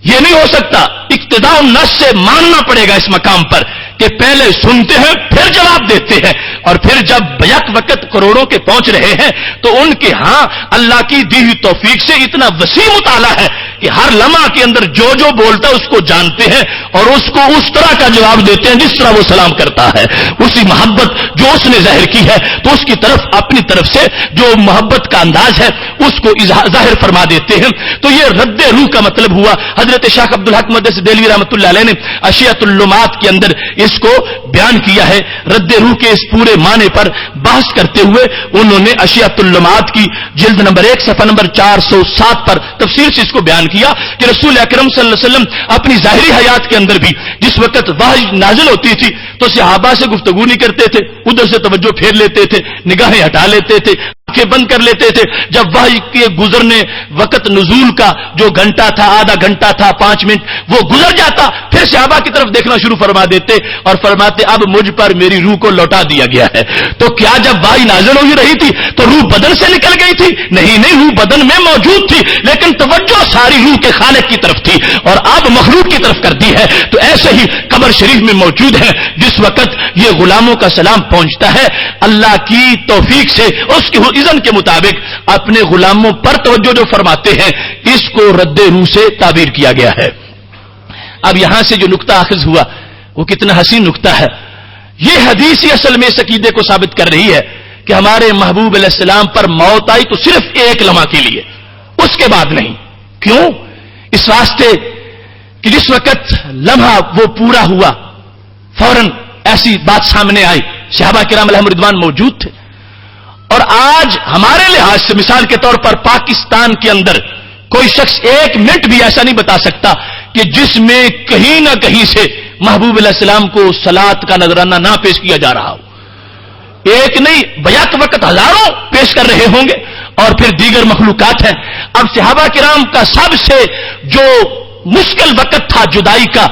یہ نہیں ہو سکتا. اقتداء النص سے ماننا پڑے گا اس مقام پر کہ پہلے سنتے ہیں پھر جواب دیتے ہیں, اور پھر جب بیک وقت کروڑوں کے پہنچ رہے ہیں تو ان کے ہاں اللہ کی دی ہوئی توفیق سے اتنا وسیع مطالعہ ہے کہ ہر لمحہ کے اندر جو جو بولتا ہے اس کو جانتے ہیں اور اس کو اس طرح کا جواب دیتے ہیں جس طرح وہ سلام کرتا ہے. اسی محبت جو اس نے ظاہر کی ہے تو اس کی طرف اپنی طرف سے جو محبت کا انداز ہے اس کو ظاہر فرما دیتے ہیں. تو یہ رد روح کا مطلب ہوا. حضرت شیخ عبدالحق مدثر دہلوی رحمۃ اللہ علیہ نے اشیاۃ اللمات کے اندر اس کو بیان کیا ہے. رد روح کے اس پورے معنی پر بحث کرتے ہوئے انہوں نے اشیاۃ اللمات کی جلد نمبر 1 صفحہ نمبر 407 پر تفسیر سے اس کو بیان کیا کہ رسول اکرم صلی اللہ علیہ وسلم اپنی ظاہری حیات کے اندر بھی جس وقت وحی نازل ہوتی تھی تو صحابہ سے گفتگو نہیں کرتے تھے, ادھر سے توجہ پھیر لیتے تھے, نگاہیں ہٹا لیتے تھے, آنکھیں بند کر لیتے تھے جب وحی کے گزرنے وقت نزول کا جو گھنٹہ تھا، آدھا گھنٹہ تھا، 5 منٹ وہ گزر جاتا، پھر صحابہ کی طرف دیکھنا شروع فرما دیتے اور فرماتے اب مجھ پر میری روح کو لوٹا دیا گیا ہے۔ تو کیا جب وحی نازل ہو رہی تھی تو روح بدن سے نکل گئی تھی؟ نہیں، روح بدن میں موجود تھی، لیکن توجہ ساری روح کے خالق کی طرف تھی اور اب مخلوق کی طرف کر دی ہے۔ تو ایسے ہی قبر شریف میں موجود ہے، جس وقت یہ غلاموں کا سلام پہنچتا ہے اللہ کی توفیق سے اس کی اذن کے مطابق اپنے غلاموں پر توجہ جو فرماتے ہیں، اس کو رد روح سے تعبیر کیا گیا ہے۔ اب یہاں سے جو نقطہ اخذ ہوا وہ کتنا حسین نقطہ ہے۔ یہ حدیث ہی اصل میں اس عقیدے کو ثابت کر رہی ہے کہ ہمارے محبوب علیہ السلام پر موت آئی تو صرف ایک لمحہ کے لیے، اس کے بعد نہیں۔ کیوں؟ اس واسطے کہ جس وقت لمحہ وہ پورا ہوا فوراً ایسی بات سامنے آئی، صحابہ کرام علیہم رضوان موجود تھے، اور آج ہمارے لحاظ سے مثال کے طور پر پاکستان کے اندر کوئی شخص 1 منٹ بھی ایسا نہیں بتا سکتا کہ جس میں کہیں نہ کہیں سے محبوب علیہ السلام کو صلات کا نذرانہ نہ پیش کیا جا رہا ہو۔ ایک نہیں، بیک وقت ہزاروں پیش کر رہے ہوں گے، اور پھر دیگر مخلوقات ہیں۔ اب صحابہ کرام کا سب سے جو مشکل وقت تھا جدائی کا،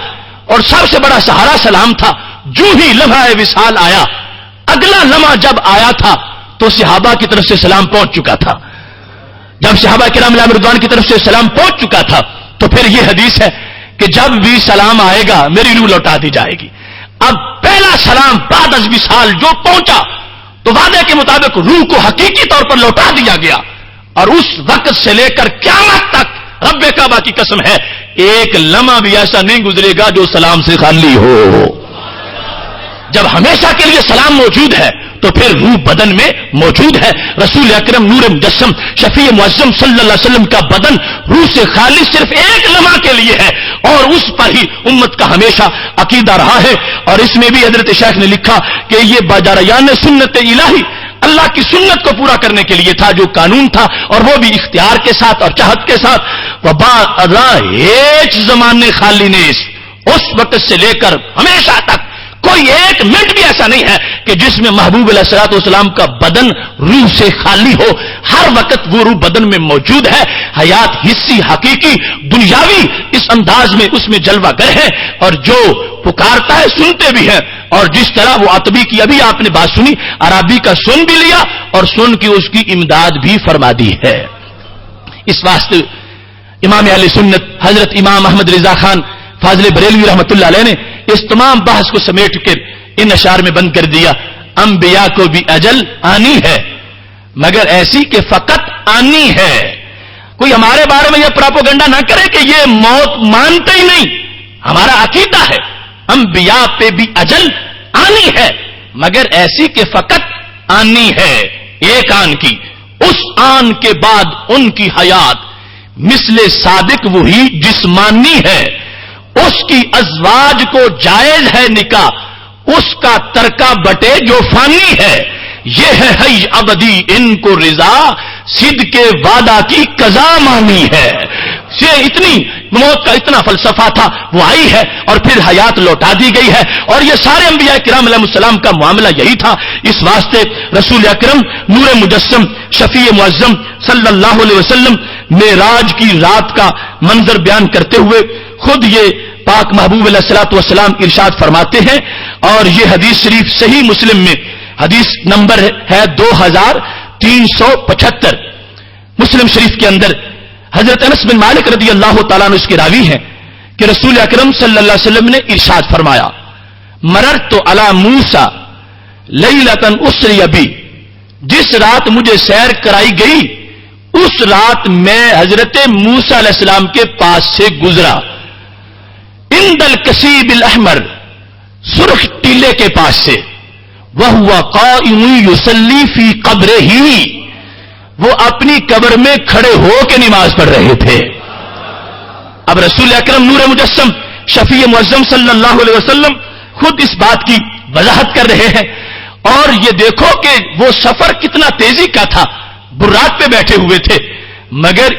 اور سب سے بڑا سہارا سلام تھا، جو ہی لمحہ وصال آیا، اگلا لمحہ جب آیا تھا تو صحابہ کی طرف سے سلام پہنچ چکا تھا۔ جب صحابہ کرام علیہم رضوان کی طرف سے سلام پہنچ چکا تھا تو پھر یہ حدیث ہے کہ جب بھی سلام آئے گا میری روح لوٹا دی جائے گی۔ اب پہلا سلام بعد از وصال جو پہنچا تو وعدے کے مطابق روح کو حقیقی طور پر لوٹا دیا گیا، اور اس وقت سے لے کر قیامت تک رب کعبہ کی قسم ہے ایک لمحہ بھی ایسا نہیں گزرے گا جو سلام سے خالی ہو۔ جب ہمیشہ کے لیے سلام موجود ہے تو پھر روح بدن میں موجود ہے۔ رسول اکرم نور مجسم شفیع معظم صلی اللہ علیہ وسلم کا بدن روح سے خالی صرف ایک لمحہ کے لیے ہے، اور اس پر ہی امت کا ہمیشہ عقیدہ رہا ہے۔ اور اس میں بھی حضرت شیخ نے لکھا کہ یہ بجریان سنت الہی، اللہ کی سنت کو پورا کرنے کے لیے تھا، جو قانون تھا، اور وہ بھی اختیار کے ساتھ اور چاہت کے ساتھ۔ ہیچ زمانے خالی نیس، اس وقت سے لے کر ہمیشہ تک کوئی 1 منٹ بھی ایسا نہیں ہے کہ جس میں محبوب علیہ الصلوۃ والسلام کا بدن روح سے خالی ہو۔ ہر وقت وہ روح بدن میں موجود ہے۔ حیات حصی حقیقی دنیاوی اس انداز میں اس میں جلوہ گر ہے، اور جو پکارتا ہے سنتے بھی ہیں۔ اور جس طرح وہ عتبی کی ابھی آپ نے بات سنی، عربی کا سن بھی لیا اور سن کی اس کی امداد بھی فرما دی ہے۔ اس واسطے امام اہل سنت حضرت امام احمد رضا خان فاضل بریلوی رحمۃ اللہ علیہ نے اس تمام بحث کو سمیٹ کر ان اشعار میں بند کر دیا۔ انبیاء کو بھی اجل آنی ہے، مگر ایسی کہ فقط آنی ہے۔ کوئی ہمارے بارے میں یہ پراپوگنڈا نہ کرے کہ یہ موت مانتے ہی نہیں، ہمارا عقیدہ ہے انبیاء پہ بھی اجل آنی ہے، مگر ایسی کہ فقط آنی ہے، ایک آن کی، اس آن کے بعد ان کی حیات مثل صادق وہی جسمانی ہے، اس کی ازواج کو جائز ہے نکاح، اس کا ترکہ بٹے جو فانی ہے، یہ ہے حی ابدی ان کو رضا، صدق کے وعدہ کی قضا مانی ہے۔ یہ اتنی موت کا اتنا فلسفہ تھا، وہ آئی ہے اور پھر حیات لوٹا دی گئی ہے، اور یہ سارے انبیاء کرام علیہ السلام کا معاملہ یہی تھا۔ اس واسطے رسول اکرم نور مجسم شفیع معظم صلی اللہ علیہ وسلم معراج کی رات کا منظر بیان کرتے ہوئے خود یہ پاک محبوب علیہ الصلوۃ والسلام ارشاد فرماتے ہیں، اور یہ حدیث شریف صحیح مسلم میں حدیث نمبر ہے 2375۔ مسلم شریف کے اندر حضرت انس بن مالک رضی اللہ تعالیٰ عنہ اس کے راوی ہیں کہ رسول اکرم صلی اللہ علیہ وسلم نے ارشاد فرمایا، مررت علی موسیٰ لیلۃ اسری بی، جس رات مجھے سیر کرائی گئی اس رات میں حضرت موسیٰ علیہ السلام کے پاس سے گزرا، عند الکثیب الاحمر، سرخ ٹیلے کے پاس سے، وہو قائم یصلی فی قبرہ، وہ اپنی قبر میں کھڑے ہو کے نماز پڑھ رہے تھے۔ اب رسول اکرم نور مجسم شفیع معظم صلی اللہ علیہ وسلم خود اس بات کی وضاحت کر رہے ہیں، اور یہ دیکھو کہ وہ سفر کتنا تیزی کا تھا، براق پہ بیٹھے ہوئے تھے، مگر